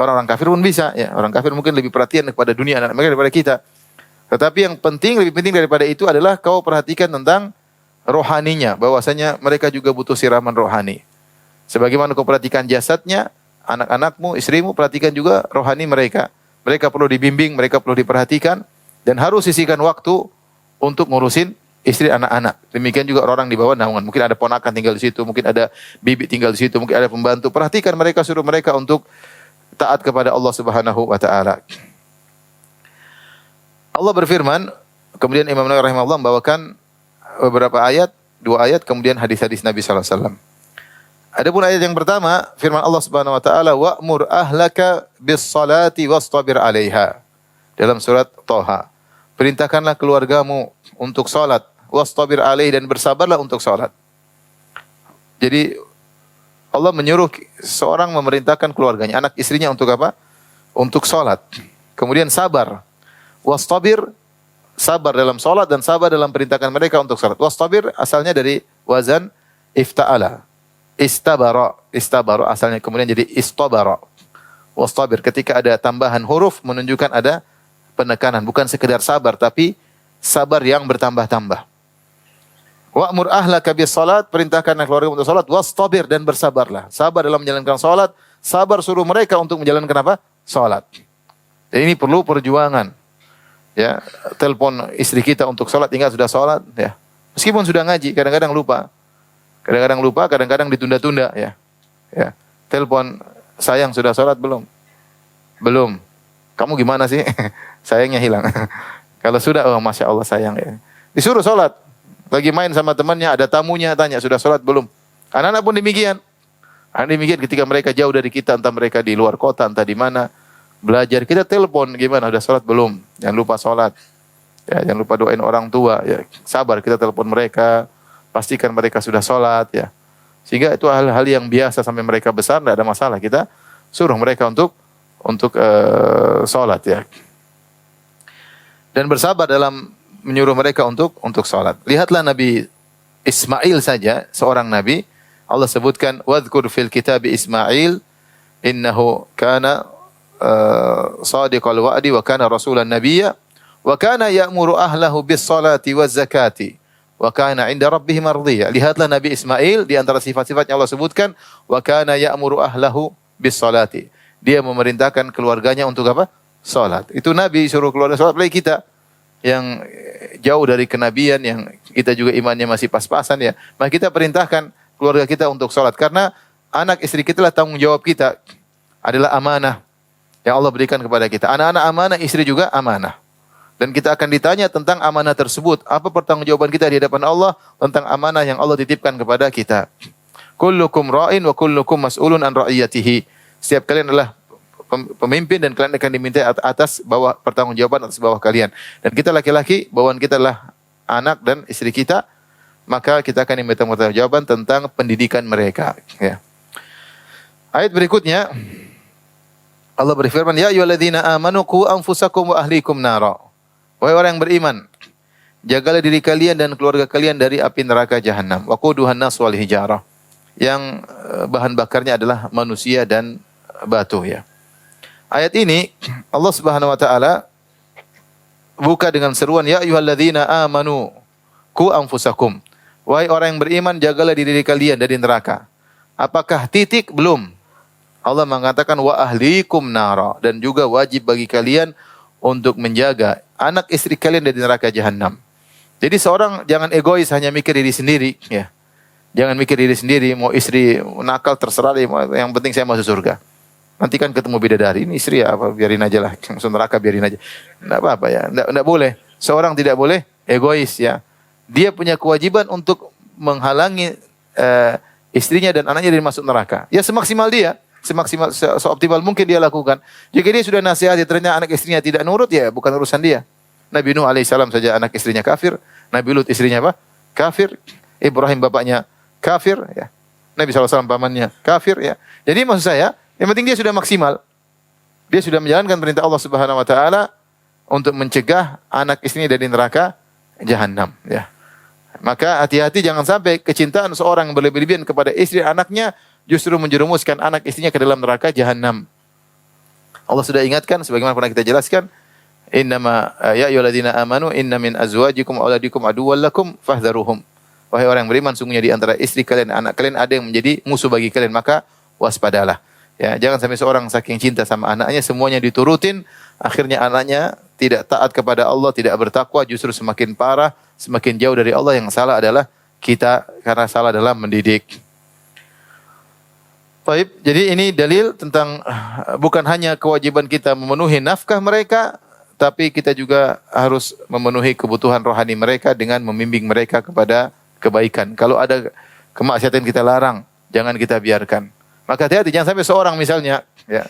orang-orang kafir pun bisa, ya. Orang kafir mungkin lebih perhatian kepada dunia anak mereka daripada kita. Tetapi yang penting, lebih penting daripada itu adalah kau perhatikan tentang rohaninya, bahwasanya mereka juga butuh siraman rohani. Sebagaimana kau perhatikan jasadnya, anak-anakmu, istrimu, perhatikan juga rohani mereka. Mereka perlu dibimbing, mereka perlu diperhatikan, dan harus sisihkan waktu untuk ngurusin istri anak-anak. Demikian juga orang di bawah naungan. Mungkin ada ponakan tinggal di situ, mungkin ada bibi tinggal di situ, mungkin ada pembantu. Perhatikan mereka, suruh mereka untuk taat kepada Allah Subhanahu wa taala. Allah berfirman, kemudian Imam Nawawi rahimahullah membawakan beberapa ayat, 2 ayat, kemudian hadis-hadis Nabi sallallahu alaihi wasallam. Adapun ayat yang pertama, firman Allah Subhanahu wa taala, "Wa'mur ahlaka bis-salati wastabir 'alaiha." Dalam surat Thaha. Perintahkanlah keluargamu untuk salat, wastabir 'alaihi, dan bersabarlah untuk salat. Jadi Allah menyuruh seorang memerintahkan keluarganya, anak istrinya untuk apa? Untuk salat. Kemudian sabar. Wastabir, sabar dalam salat dan sabar dalam perintahkan mereka untuk salat. Wastabir asalnya dari wazan ifta'ala. Istabara, istabara asalnya kemudian jadi istabara. Wastabir, ketika ada tambahan huruf menunjukkan ada penekanan, bukan sekedar sabar tapi sabar yang bertambah-tambah. Wa'mur ahlaka bis salat, perintahkanlah keluarga untuk salat, wastabir, dan bersabarlah. Sabar dalam menjalankan salat, sabar suruh mereka untuk menjalankan apa? Salat. Dan ini perlu perjuangan. Ya, telepon istri kita untuk salat, ingat sudah salat, ya. Meskipun sudah ngaji, kadang-kadang lupa. Kadang-kadang lupa, kadang-kadang ditunda-tunda, ya. Ya. Telepon, sayang sudah salat belum? Belum. Kamu gimana sih? Sayangnya hilang. Kalau sudah, oh Masya Allah sayang, ya. Disuruh salat. Lagi main sama temannya, ada tamunya, tanya, sudah salat belum? Anak-anak pun demikian. Anak demikian ketika mereka jauh dari kita, entah mereka di luar kota, entah di mana, belajar, kita telepon, gimana, sudah salat belum? Jangan lupa salat. Ya, jangan lupa doain orang tua, ya. Sabar, kita telepon mereka, pastikan mereka sudah salat, ya. Sehingga itu hal-hal yang biasa sampai mereka besar, tidak ada masalah. Kita suruh mereka untuk salat, ya. Dan bersabar dalam menyuruh mereka untuk salat. Lihatlah Nabi Ismail saja, seorang nabi, Allah sebutkan, "Wadhkur fil kitab Ismail innahu kana sadiqal wa'di wa kana rasulan nabiyya wa kana ya'muru ahlahu bis salati waz zakati wa kana 'inda rabbih mardiyya." Lihatlah Nabi Ismail, di antara sifat-sifatnya Allah sebutkan, wa kana ya'muru ahlahu bis salati. Dia memerintahkan keluarganya untuk apa? Salat. Itu Nabi suruh keluarga salat, apalagi kita yang jauh dari kenabian, yang kita juga imannya masih pas-pasan, ya. Maka kita perintahkan keluarga kita untuk salat, karena anak istri kita lah tanggung jawab kita, adalah amanah yang Allah berikan kepada kita. Anak-anak amanah, istri juga amanah. Dan kita akan ditanya tentang amanah tersebut. Apa pertanggungjawaban kita di hadapan Allah tentang amanah yang Allah titipkan kepada kita. Kullukum ra'in wa kullukum mas'ulun an ra'iyatihi. Setiap kalian adalah pemimpin dan kalian akan diminta atas bawah pertanggungjawaban atas bawah kalian. Dan kita laki-laki, bawaan kita adalah anak dan istri kita, maka kita akan diminta pertanggungjawaban tentang pendidikan mereka, ya. Ayat berikutnya Allah berfirman, "Ya ayyuhalladzina amanu qu anfusakum wa ahlikum nara." Wahai orang yang beriman, jagalah diri kalian dan keluarga kalian dari api neraka jahanam. Waquduhan nas wal hijarah. Yang bahan bakarnya adalah manusia dan batu, ya. Ayat ini Allah Subhanahu wa taala buka dengan seruan, "Ya ayyuhalladzina amanu qu anfusakum." Wahai orang yang beriman, jagalah diri kalian dari neraka. Apakah titik? Belum. Allah mengatakan wa ahlikum nara, dan juga wajib bagi kalian untuk menjaga anak istri kalian dari neraka jahanam. Jadi seorang jangan egois hanya mikir diri sendiri, ya. Jangan mikir diri sendiri, mau istri nakal terserah deh, yang penting saya masuk surga. Nanti kan ketemu bidadari, ini istri ya apa, biarin aja lah, masuk neraka biarin aja. Enggak apa-apa, ya. Enggak boleh. Seorang tidak boleh egois, ya. Dia punya kewajiban untuk menghalangi istrinya dan anaknya dari masuk neraka. Ya semaksimal dia, semaksimal seoptimal mungkin dia lakukan. Jika dia sudah nasihati ternyata anak istrinya tidak nurut, ya bukan urusan dia. Nabi Nuh alaihissalam saja anak istrinya kafir, Nabi Lut istrinya apa? Kafir, Ibrahim bapaknya kafir, ya. Nabi SAW pamannya kafir, ya. Jadi maksud saya, yang penting dia sudah maksimal. Dia sudah menjalankan perintah Allah Subhanahu wa taala untuk mencegah anak istrinya dari neraka jahanam, ya. Maka hati-hati jangan sampai kecintaan seorang yang berlebih-lebihan kepada istri anaknya justru menjerumuskan anak istrinya ke dalam neraka jahanam. Allah sudah ingatkan sebagaimana pernah kita jelaskan, innama ya ayyuhalladzina amanu inna min azwajikum wa auladikum aduwwal lakum fahdharuhum. Wahai orang yang beriman, sungguhnya di antara istri kalian dan anak kalian ada yang menjadi musuh bagi kalian, maka waspadalah. Ya, jangan sampai seorang saking cinta sama anaknya semuanya diturutin, akhirnya anaknya tidak taat kepada Allah, tidak bertakwa, justru semakin parah, semakin jauh dari Allah. Yang salah adalah kita karena salah dalam mendidik. Baik, jadi ini dalil tentang bukan hanya kewajiban kita memenuhi nafkah mereka, tapi kita juga harus memenuhi kebutuhan rohani mereka dengan membimbing mereka kepada kebaikan. Kalau ada kemaksiatan kita larang, jangan kita biarkan. Maka hati-hati, jangan sampai seorang misalnya ya,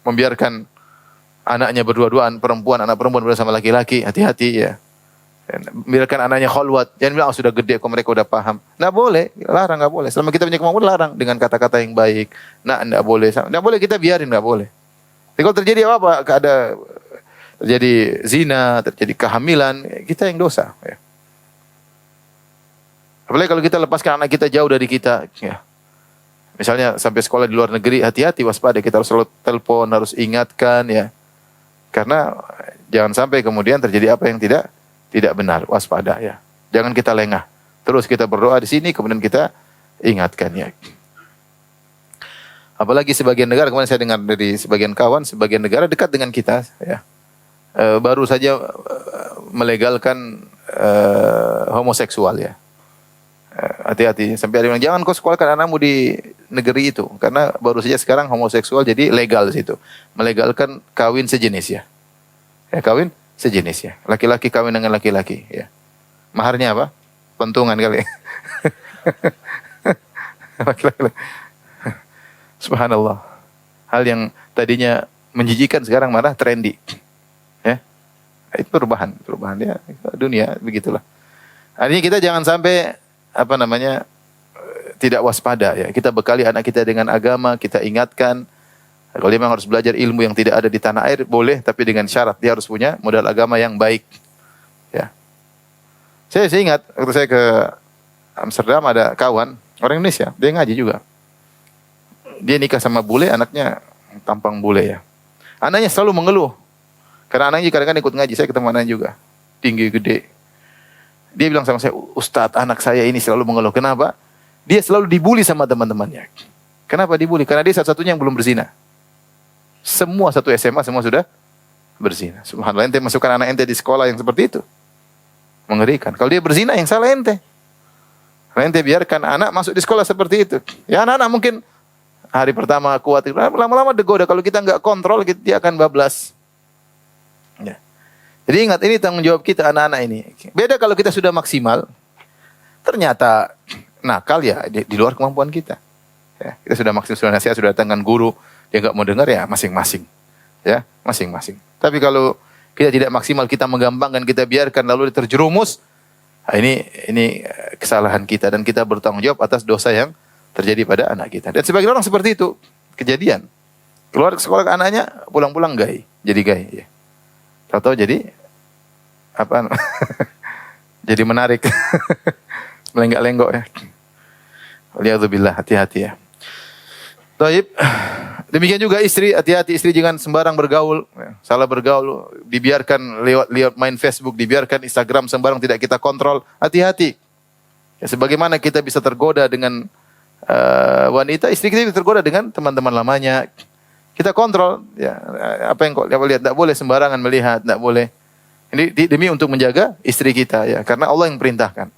membiarkan anaknya berdua-duaan, anak perempuan bersama laki-laki, hati-hati ya. Biarkan anaknya khalwat, jangan bilang sudah gede kok mereka udah paham. Nggak boleh, larang nggak boleh. Selama kita punya kemampuan larang dengan kata-kata yang baik. Nggak boleh kita biarin, nggak boleh. Jadi kalau terjadi apa? Terjadi zina, terjadi kehamilan, kita yang dosa. Ya. Apalagi kalau kita lepaskan anak kita jauh dari kita, ya. Misalnya sampai sekolah di luar negeri, hati-hati, waspada. Kita harus selalu telepon, harus ingatkan, ya. Karena jangan sampai kemudian terjadi apa yang tidak benar, waspada, ya. Jangan kita lengah. Terus kita berdoa di sini, kemudian kita ingatkan, ya. Apalagi sebagian negara, kemarin saya dengar dari sebagian kawan, sebagian negara dekat dengan kita, ya. Baru saja melegalkan homoseksual, ya. Hati-hati, sampai ada yang bilang, jangan kau sekolahkan anakmu di negeri itu, karena baru saja sekarang homoseksual jadi legal di situ, melegalkan kawin sejenis, ya, kawin sejenis, ya, laki-laki kawin dengan laki-laki, ya, maharnya apa? Pentungan kali. Subhanallah, hal yang tadinya menjijikan sekarang malah trendy, ya, itu perubahan ya, dunia begitulah. Artinya kita jangan sampai tidak waspada, ya. Kita bekali anak kita dengan agama, kita ingatkan. Kalau dia memang harus belajar ilmu yang tidak ada di tanah air, boleh, tapi dengan syarat dia harus punya modal agama yang baik. Ya. Saya ingat waktu saya ke Amsterdam ada kawan orang Indonesia, dia ngaji juga. Dia nikah sama bule, anaknya tampang bule, ya. Anaknya selalu mengeluh. Karena anaknya kadang-kadang ikut ngaji, saya ketemu anaknya juga. Tinggi, gede. Dia bilang sama saya, Ustadz, anak saya ini selalu mengeluh. Kenapa? Dia selalu dibully sama teman-temannya. Kenapa dibully? Karena dia satu-satunya yang belum berzina. Semua satu SMA, semua sudah berzina. Subhanallah, ente masukkan anak ente di sekolah yang seperti itu. Mengerikan. Kalau dia berzina, yang salah ente. Karena ente biarkan anak masuk di sekolah seperti itu. Ya anak-anak mungkin hari pertama kuat, lama-lama degoda. Kalau kita nggak kontrol, dia akan bablas. Ya. Jadi ingat, ini tanggung jawab kita anak-anak ini. Beda kalau kita sudah maksimal, ternyata nakal, ya di luar kemampuan kita. Ya, kita sudah maksimal, sudah nasihat, sudah datangkan guru, dia nggak mau dengar, ya masing-masing. Ya, masing-masing. Tapi kalau kita tidak maksimal, kita menggampangkan, kita biarkan lalu terjerumus, nah ini kesalahan kita dan kita bertanggung jawab atas dosa yang terjadi pada anak kita. Dan sebagian orang seperti itu, kejadian. Keluar ke sekolah ke anaknya, pulang-pulang gay, jadi gay, ya. Tahu-tahu jadi jadi menarik. Melenggak-lenggok, ya. Waliyadzubillah, hati-hati, ya. Taib. Demikian juga istri, hati-hati istri, jangan sembarang bergaul, ya. Salah bergaul, dibiarkan lewat main Facebook, dibiarkan Instagram sembarang tidak kita kontrol. Hati-hati. Ya, sebagaimana kita bisa tergoda dengan wanita, istri kita bisa tergoda dengan teman-teman lamanya. Kita kontrol, ya, apa yang kau lihat, tidak boleh sembarangan melihat, tidak boleh. Ini demi untuk menjaga istri kita, ya, karena Allah yang perintahkan.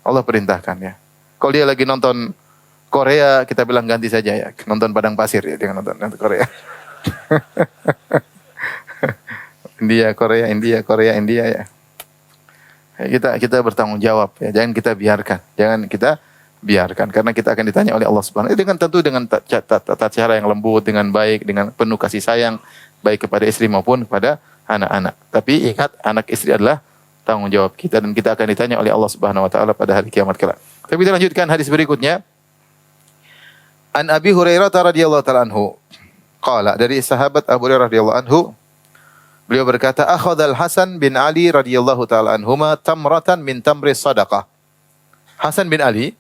Allah perintahkan, ya. Kalau dia lagi nonton Korea, kita bilang ganti saja, ya, nonton Padang Pasir, ya, jangan nonton Korea. India, Korea, ya. Kita bertanggung jawab, ya. Jangan kita biarkan, karena kita akan ditanya oleh Allah Subhanahu wa taala. Tentu dengan tata cara yang lembut, dengan baik, dengan penuh kasih sayang, baik kepada istri maupun kepada anak-anak. Tapi ingat, anak istri adalah tanggung jawab kita dan kita akan ditanya oleh Allah Subhanahu wa taala pada hari kiamat kelak. Tapi kita lanjutkan hadis berikutnya. An Abi Hurairah radhiyallahu taala anhu qala, dari sahabat Abu Hurairah radhiyallahu anhu, beliau berkata, akhadhal Hasan bin Ali radhiyallahu taala anhuma tamratan min tamri sadaqah. Hasan bin Ali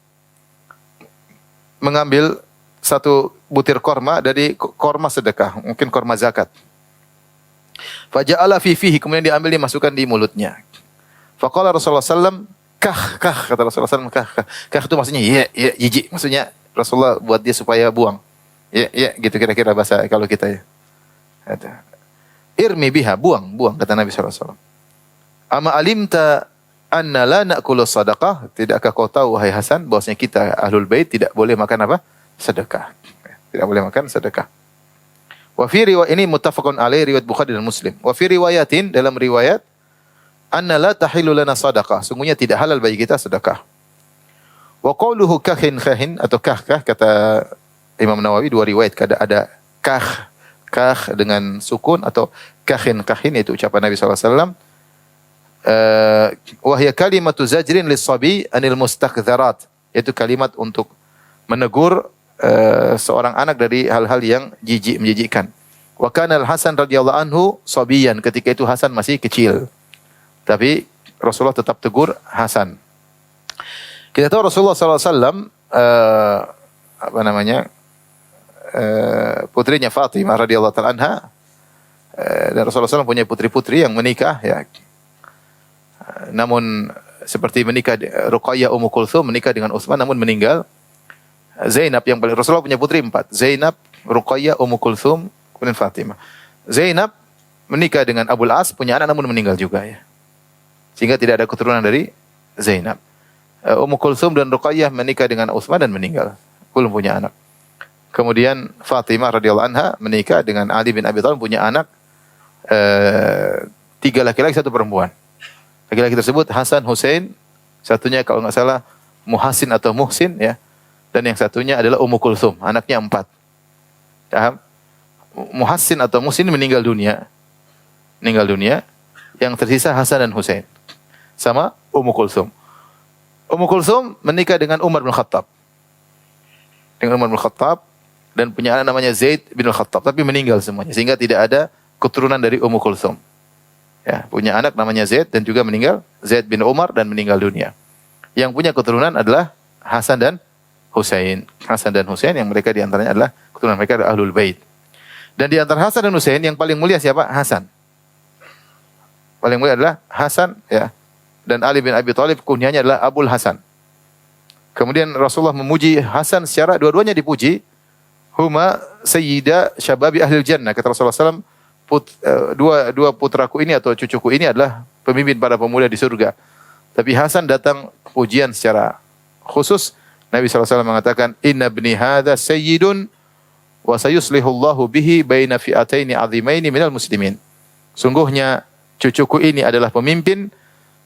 mengambil satu butir korma dari korma sedekah, mungkin korma zakat. Faja'ala fi fihi, kemudian diambil, dimasukkan di mulutnya. Faqala Rasulullah sallam, kah, kata Rasulullah sallam, kah itu maksudnya, ya, jijik, maksudnya Rasulullah buat dia supaya buang. Ya, ya gitu kira-kira bahasa kalau kita ya. Kata, irmi biha, buang, kata Nabi SAW. Ama alimta anna la na'kulu sadaqah? Tidakkah kau tahu, wahai Hasan, bahwasanya kita Ahlul Bait tidak boleh makan apa? Sedekah. Tidak boleh makan sedekah. Wa fi riwayat ini muttafaqun alaih, riwayat Bukhari dan Muslim. Wa fi riwayatin, dalam riwayat, anna la tahillu lana sadaqah. Sungguhnya tidak halal bagi kita sedekah. Wa qawluhu kahin atau kah, kata Imam Nawawi, dua riwayat ada kah dengan sukun atau kahin itu ucapan Nabi SAW. Wahya kalimatu zajrin lis-sabi anil mustakdharat, yaitu kalimat untuk menegur seorang anak dari hal-hal yang menjijikkan. Wa kana al-Hasan radhiyallahu anhu sabiyan, ketika itu Hasan masih kecil. Tapi Rasulullah tetap tegur Hasan. Kita tahu Rasulullah SAW putrinya Fatimah radhiyallahu taala anha, dan Rasulullah SAW punya putri-putri yang menikah ya. Namun seperti menikah Ruqayyah Ummu Kulthum menikah dengan Utsman namun meninggal. Zainab yang paling, Rasulullah punya putri 4. Zainab, Ruqayyah, Ummu Kulthum, kemudian Fatimah. Zainab menikah dengan Abul As, punya anak namun meninggal juga ya. Sehingga tidak ada keturunan dari Zainab. Ummu Kulthum dan Ruqayyah menikah dengan Utsman dan meninggal, belum punya anak. Kemudian Fatimah radhiyallahu anha menikah dengan Ali bin Abi Thalib, punya anak 3 laki-laki 1 perempuan. Laki-laki tersebut Hasan, Hussein, satunya kalau nggak salah Muhassin atau Muhsin ya. Dan yang satunya adalah Ummu Kulthum, anaknya 4. Paham? Muhassin atau Muhsin meninggal dunia. Yang tersisa Hasan dan Hussein. Sama Ummu Kulthum. Ummu Kulthum menikah dengan Umar bin Khattab. Dan punya anak namanya Zaid bin Khattab, tapi meninggal semuanya sehingga tidak ada keturunan dari Ummu Kulthum. Ya, punya anak namanya Zaid dan juga meninggal, Zaid bin Umar, dan meninggal dunia. Yang punya keturunan adalah Hasan dan Hussein yang mereka diantaranya adalah keturunan mereka adalah Ahlul Bait. Dan di antara Hasan dan Hussein yang paling mulia siapa? Hasan. Paling mulia adalah Hasan ya. Dan Ali bin Abi Thalib kunyahnya adalah Abul Hasan. Kemudian Rasulullah memuji Hasan secara dua-duanya dipuji. Huma sayyida syababi ahlil jannah. Kata Rasulullah SAW, dua putraku ini atau cucuku ini adalah pemimpin para pemuda di surga. Tapi Hasan datang pujian secara khusus. Nabi SAW mengatakan, Inna bni hadha sayyidun wa sayuslihullahu bihi baina fi'ataini azimaini minal muslimin. Sungguhnya cucuku ini adalah pemimpin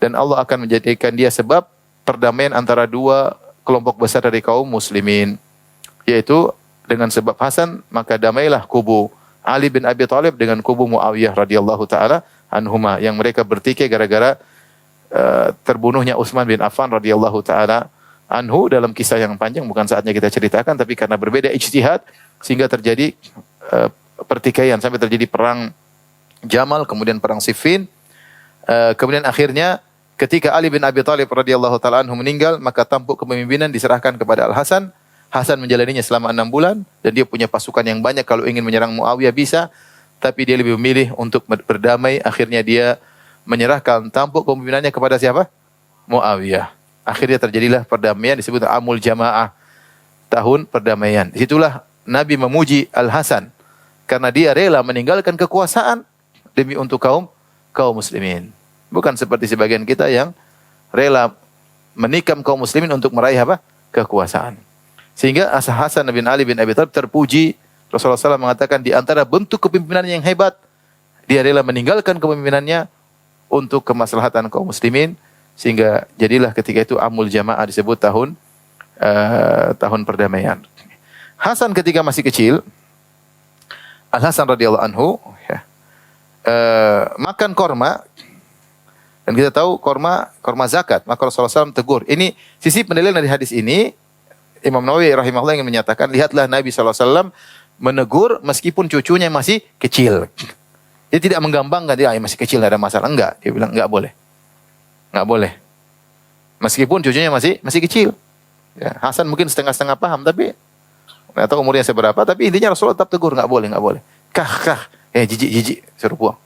dan Allah akan menjadikan dia sebab perdamaian antara 2 kelompok besar dari kaum muslimin. Yaitu dengan sebab Hasan maka damailah kubu Ali bin Abi Thalib dengan kubu Muawiyah radhiyallahu taala anhuma, yang mereka bertikai gara-gara terbunuhnya Utsman bin Affan radhiyallahu taala anhu. Dalam kisah yang panjang, bukan saatnya kita ceritakan, tapi karena berbeda ijtihad sehingga terjadi pertikaian sampai terjadi perang Jamal, kemudian perang Siffin. Kemudian akhirnya ketika Ali bin Abi Thalib radhiyallahu taala anhu meninggal, maka tampuk kepemimpinan diserahkan kepada Al-Hasan. Hasan menjalaninya selama 6 bulan dan dia punya pasukan yang banyak, kalau ingin menyerang Muawiyah bisa, tapi dia lebih memilih untuk berdamai. Akhirnya dia menyerahkan tampuk kepemimpinannya kepada siapa? Muawiyah. Akhirnya terjadilah perdamaian, disebut Amul Jamaah, tahun perdamaian. Disitulah Nabi memuji Al-Hasan karena dia rela meninggalkan kekuasaan demi untuk kaum muslimin. Bukan seperti sebagian kita yang rela menikam kaum muslimin untuk meraih apa? Kekuasaan. Sehingga Hasan bin Ali bin Abi Thalib terpuji. Rasulullah SAW mengatakan di antara bentuk kepemimpinan yang hebat, dia rela meninggalkan kepemimpinannya untuk kemaslahatan kaum muslimin. Sehingga jadilah ketika itu Amul Jamaah, disebut tahun perdamaian. Hasan ketika masih kecil, Al-Hasan radhiyallahu anhu ya, makan korma, dan kita tahu korma zakat, maka Rasulullah SAW tegur. Ini sisi penilaian dari hadis ini. Imam Nawawi rahimahullah ingin menyatakan, lihatlah Nabi SAW menegur meskipun cucunya masih kecil. Dia tidak menggambangkan, dia masih kecil, tidak ada masalah. Enggak, dia bilang enggak boleh. Enggak boleh. Meskipun cucunya masih kecil. Ya, Hasan mungkin setengah-setengah paham, tapi enggak tahu umurnya seberapa, tapi intinya Rasulullah tetap tegur, enggak boleh. Kah. Jijik, suruh buang.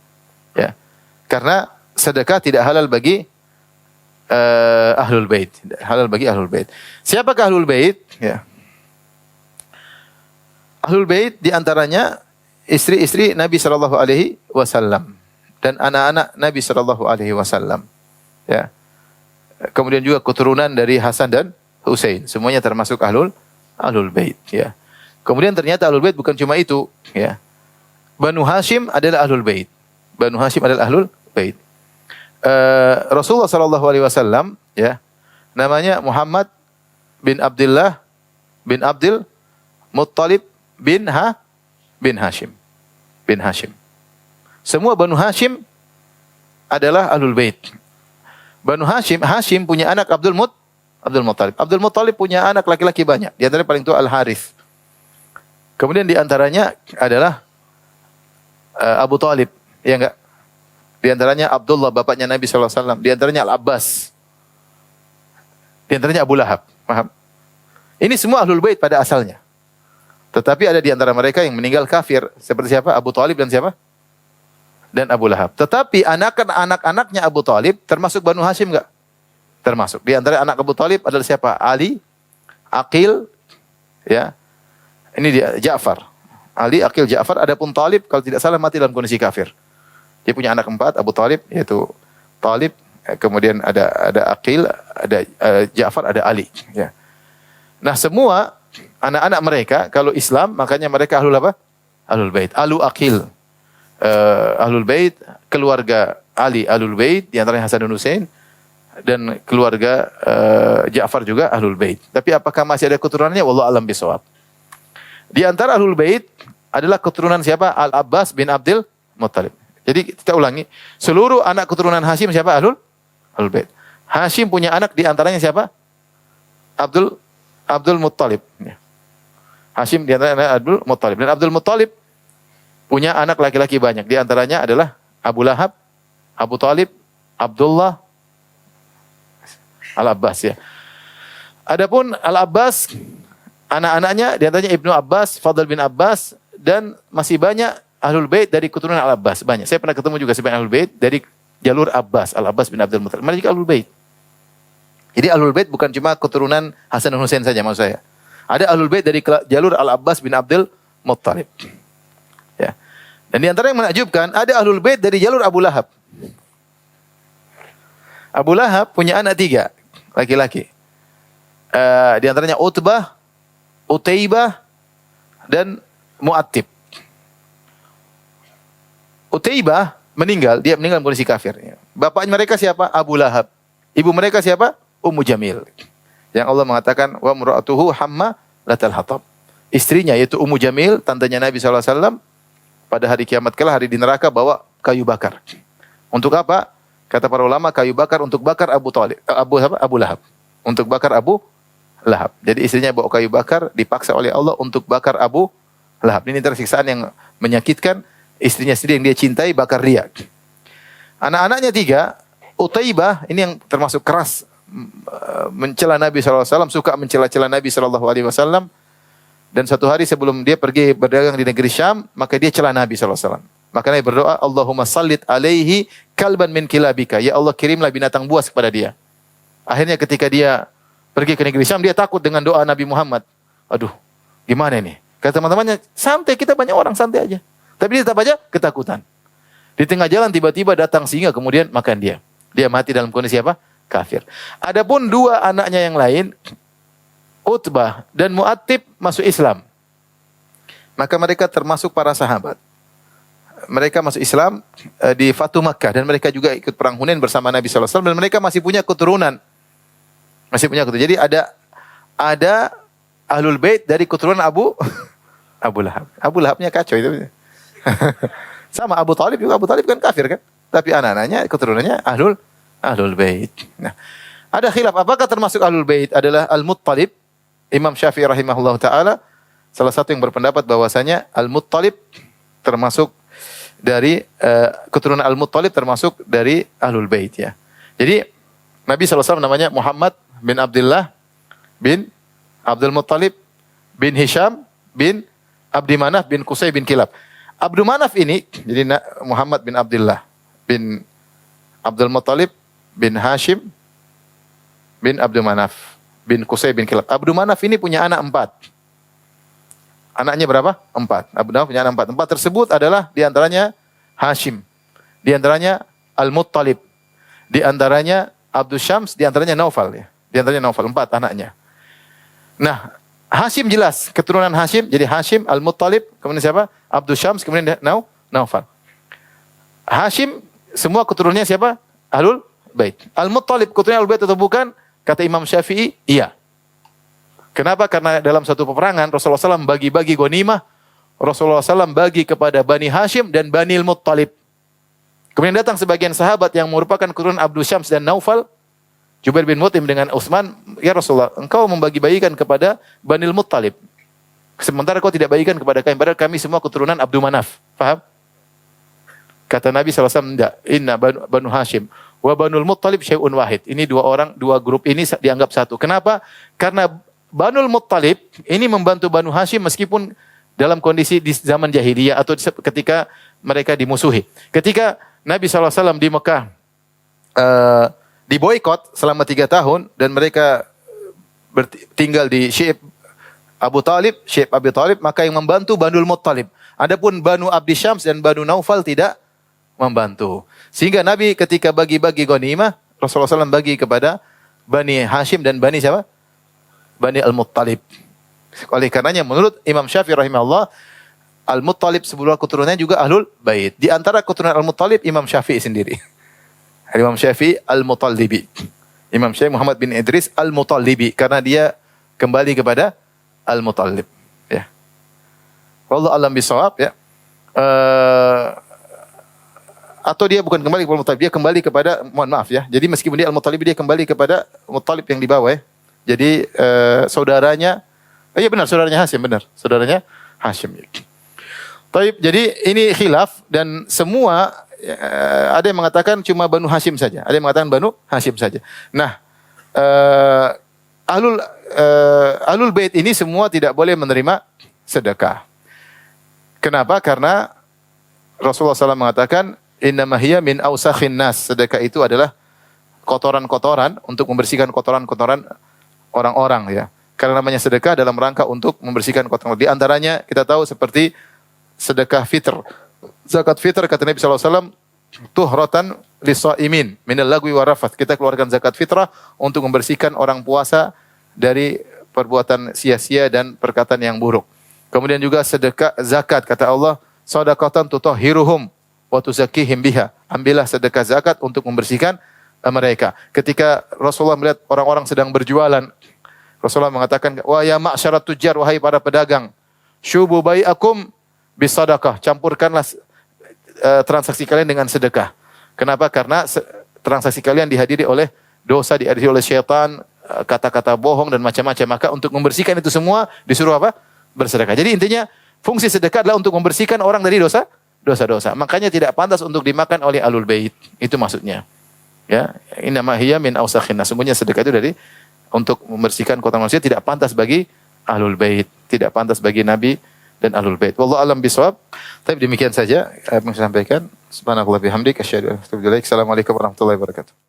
Ya. Karena sedekah tidak halal bagi Ahlul Bait. Halal bagi Ahlul Bait. Siapakah Ahlul Bait? Ya. Ahlul Bait di antaranya istri-istri Nabi sallallahu alaihi wasallam dan anak-anak Nabi sallallahu alaihi wasallam. Ya. Kemudian juga keturunan dari Hasan dan Husain, semuanya termasuk Ahlul Bait, ya. Kemudian ternyata Ahlul Bait bukan cuma itu, ya. Banu Hashim adalah Ahlul Bait. Banu Hashim adalah Ahlul Bait. Rasulullah sallallahu alaihi wasallam, ya, namanya Muhammad bin Abdullah bin Abdul Muttalib bin Hashim. Bin Hashim. Semua Banu Hashim adalah Ahlul Bait. Banu Hashim punya anak Abdul Muttalib. Abdul Muttalib punya anak laki-laki banyak. Di antara paling tua Al-Harith. Kemudian di antaranya adalah Abu Talib, ya enggak? Di antaranya Abdullah, bapaknya Nabi sallallahu alaihi wasallam. Di antaranya Al-Abbas. Di antaranya Abu Lahab. Paham? Ini semua Ahlul Bait pada asalnya. Tetapi ada di antara mereka yang meninggal kafir. Seperti siapa? Abu Talib dan siapa? Dan Abu Lahab. Tetapi anak-anaknya Abu Talib termasuk Banu Hashim enggak? Termasuk. Di antara anak Abu Talib adalah siapa? Ali, Aqil, ya. Ini dia Ja'far. Ali, Aqil, Ja'far. Adapun Talib kalau tidak salah mati dalam kondisi kafir. Dia punya anak 4, Abu Talib, yaitu Talib, kemudian ada Aqil, ada Ja'far, ada Ali, ya. Nah, semua anak-anak mereka kalau Islam makanya mereka ahlul apa? Ahlul Bait. Alu Aqil Ahlul Bait, keluarga Ali Ahlul Bait, di antaranya Hasan dan Husain, dan keluarga Ja'far juga Ahlul Bait. Tapi apakah masih ada keturunannya? Wallahu a'lam bishawab. Di antara Ahlul Bait adalah keturunan siapa? Al-Abbas bin Abdul Muttalib. Jadi kita ulangi, seluruh anak keturunan Hashim siapa? Ahlul Bait. Hashim punya anak di antaranya siapa? Abdul Muttalib. Hashim di antaranya Abdul Muttalib. Dan Abdul Muttalib punya anak laki-laki banyak. Di antaranya adalah Abu Lahab, Abu Talib, Abdullah, Al-Abbas, ya. Adapun Al-Abbas, anak-anaknya di antaranya Ibnu Abbas, Fadl bin Abbas, dan masih banyak Ahlul Bait dari keturunan Al-Abbas. Banyak. Saya pernah ketemu juga sebagian Ahlul Bait dari jalur Abbas, Al-Abbas bin Abdul Muttalib. Mereka juga Ahlul Bait. Jadi Ahlul Bait bukan cuma keturunan Hasan dan Husain saja maksud saya. Ada Ahlul Bait dari jalur Al-Abbas bin Abdul Muttalib. Ya. Dan di antara yang menakjubkan, ada Ahlul Bait dari jalur Abu Lahab. Abu Lahab punya anak 3, laki-laki. Di antaranya Utbah, Utaibah, dan Mu'attib. Utaibah meninggal, dia meninggal dalam kondisi kafir. Bapaknya mereka siapa? Abu Lahab. Ibu mereka siapa? Ummu Jamil. Yang Allah mengatakan, wa mura'atuhu hamma latal hatab. Istrinya yaitu Ummu Jamil, tantenya Nabi SAW, pada hari kiamat kelak, hari di neraka, bawa kayu bakar. Untuk apa? Kata para ulama, kayu bakar untuk bakar Abu Lahab. Untuk bakar Abu Lahab. Jadi istrinya bawa kayu bakar, dipaksa oleh Allah untuk bakar Abu Lahab. Ini tersiksaan yang menyakitkan. Istrinya sendiri yang dia cintai bakar dia. Anak-anaknya 3, Utaibah ini yang termasuk keras mencela Nabi SAW, suka mencela-cela Nabi SAW. Dan satu hari sebelum dia pergi berdagang di negeri Syam, maka dia cela Nabi SAW. Maka Nabi berdoa, Allahumma sallit alaihi kalban min kilabika. Ya Allah, kirimlah binatang buas kepada dia. Akhirnya ketika dia pergi ke negeri Syam, dia takut dengan doa Nabi Muhammad. Aduh, gimana ini? Kata teman-temannya, santai, kita banyak orang, santai aja. Tapi dia tetap aja ketakutan. Di tengah jalan tiba-tiba datang singa, kemudian makan dia. Dia mati dalam kondisi apa? Kafir. Adapun 2 anaknya yang lain, Utbah dan Mu'attib masuk Islam. Maka mereka termasuk para sahabat. Mereka masuk Islam di Fatu Makkah. Dan mereka juga ikut perang Hunain bersama Nabi SAW. Dan mereka masih punya keturunan. Jadi ada Ahlul Bait dari keturunan Abu Lahab. Abu Lahabnya kacau itu. Sama Abu Talib juga. Abu Talib kan kafir kan. Tapi anak-anaknya, keturunannya Ahlul Bait. Nah, ada khilaf. Apakah termasuk Ahlul Bait adalah Al-Muttalib? Imam Syafi'i rahimahullah ta'ala salah satu yang berpendapat bahwasanya Al-Muttalib termasuk dari keturunan Al-Muttalib termasuk dari Ahlul Bait, ya. Jadi Nabi SAW namanya Muhammad bin Abdullah bin Abdul Muttalib bin Hisham bin Abdi Manaf bin Qusay bin Kilab. Abdul Manaf ini, jadi Muhammad bin Abdullah bin Abdul Muttalib bin Hashim bin Abdul Manaf bin Qusay bin Kilab. Abdul Manaf ini punya anak 4. Anaknya berapa? 4. Abu Manaf punya anak 4. 4 tersebut adalah diantaranya Hashim, diantaranya Al-Muttalib, diantaranya Abdul Syams, diantaranya Naufal. Ya. Diantaranya Naufal, 4 anaknya. Nah, Hashim jelas, keturunan Hashim, jadi Hashim, Al-Muttalib, kemudian siapa? Abdul Syams, kemudian Naufal. Hashim, semua keturunannya siapa? Ahlul Bait. Al-Muttalib, keturunan Ahlul Bait atau bukan? Kata Imam Syafi'i, iya. Kenapa? Karena dalam satu peperangan, Rasulullah SAW bagi-bagi ghanimah, Rasulullah SAW bagi kepada Bani Hashim dan Bani Al-Muttalib. Kemudian datang sebagian sahabat yang merupakan keturunan Abdul Syams dan Naufal, Jubair bin Mut'im dengan Utsman, ya Rasulullah, engkau membagi-bagikan kepada Bani Al-Muttalib. Sementara kau tidak bagikan kepada kami, padahal kami semua keturunan Abdul Manaf. Faham? Kata Nabi SAW, tidak. Inna Banu Hashim wa Banu Al-Muttalib syai'un wahid. Ini dua grup ini dianggap satu. Kenapa? Karena Banu Al-Muttalib ini membantu Banu Hashim meskipun dalam kondisi di zaman jahiliyah atau ketika mereka dimusuhi. Ketika Nabi SAW di Mekah diboikot selama 3 tahun dan mereka tinggal di Syi'ib Abu Talib, maka yang membantu Banu Al-Muttalib. Adapun Banu Abdi Syams dan Banu Naufal tidak membantu. Sehingga Nabi ketika bagi-bagi ghanimah, Rasulullah SAW bagi kepada Bani Hashim dan Bani siapa? Bani Al-Muttalib. Oleh karenanya menurut Imam Syafi'i rahimahullah, Al-Muttalib sebuah keturunannya juga Ahlul Bait. Di antara keturunan Al-Muttalib Imam Syafi'i sendiri. Imam Syafi'i Al-Muttalibi. Imam Syafi'i Muhammad bin Idris Al-Muttalibi karena dia kembali kepada Al-Muttalib, ya. Wallahu a'lam bishawab, ya. Atau dia bukan kembali kepada Al-Muttalib, dia kembali kepada, mohon maaf ya. Jadi meskipun dia Al-Muttalib, dia kembali kepada Muttalib yang di bawah, ya. Jadi saudaranya, iya benar, saudaranya Hashim, benar. Saudaranya Hashim. Taib, jadi ini khilaf dan semua ada yang mengatakan cuma Banu Hashim saja, ada yang mengatakan Banu Hashim saja. Nah, Ahlul Bait ini semua tidak boleh menerima sedekah. Kenapa? Karena Rasulullah SAW mengatakan innama hiya min awsakhin nas. Sedekah itu adalah kotoran-kotoran untuk membersihkan kotoran-kotoran orang-orang, ya. Karena namanya sedekah dalam rangka untuk membersihkan kotoran. Di antaranya kita tahu seperti sedekah fitr. Zakat fitr kata Nabi SAW, tuhratan lisaimin minal lagwi wa rafath. Kita keluarkan zakat fitrah untuk membersihkan orang puasa dari perbuatan sia-sia dan perkataan yang buruk. Kemudian juga sedekah zakat kata Allah, shadaqatan tutahhiruhum wa tuzakkihim biha. Ambillah sedekah zakat untuk membersihkan mereka. Ketika Rasulullah melihat orang-orang sedang berjualan, Rasulullah mengatakan, wa ya ma'syarat tujjar, wahai para pedagang, syubu bai'akum bisadaqah, campurkanlah transaksi kalian dengan sedekah. Kenapa? Karena transaksi kalian dihadiri oleh dosa, dihadiri oleh syaitan, kata-kata bohong dan macam-macam. Maka untuk membersihkan itu semua disuruh apa? Bersedekah. Jadi intinya fungsi sedekah adalah untuk membersihkan orang dari dosa-dosa. Makanya tidak pantas untuk dimakan oleh Ahlul Bait. Itu maksudnya. Ya, innama hiya min awsakhin nas. Sesungguhnya sedekah itu dari untuk membersihkan kotoran manusia, tidak pantas bagi Ahlul Bait, tidak pantas bagi Nabi dan Ahlul Bait. Wallahu a'lam bishawab. Tapi demikian saja yang saya sampaikan. Subhanallah bihamdik asyhadu an la ilaha illa anta astaghfiruka wa atubu ilaik. Assalamualaikum warahmatullahi wabarakatuh.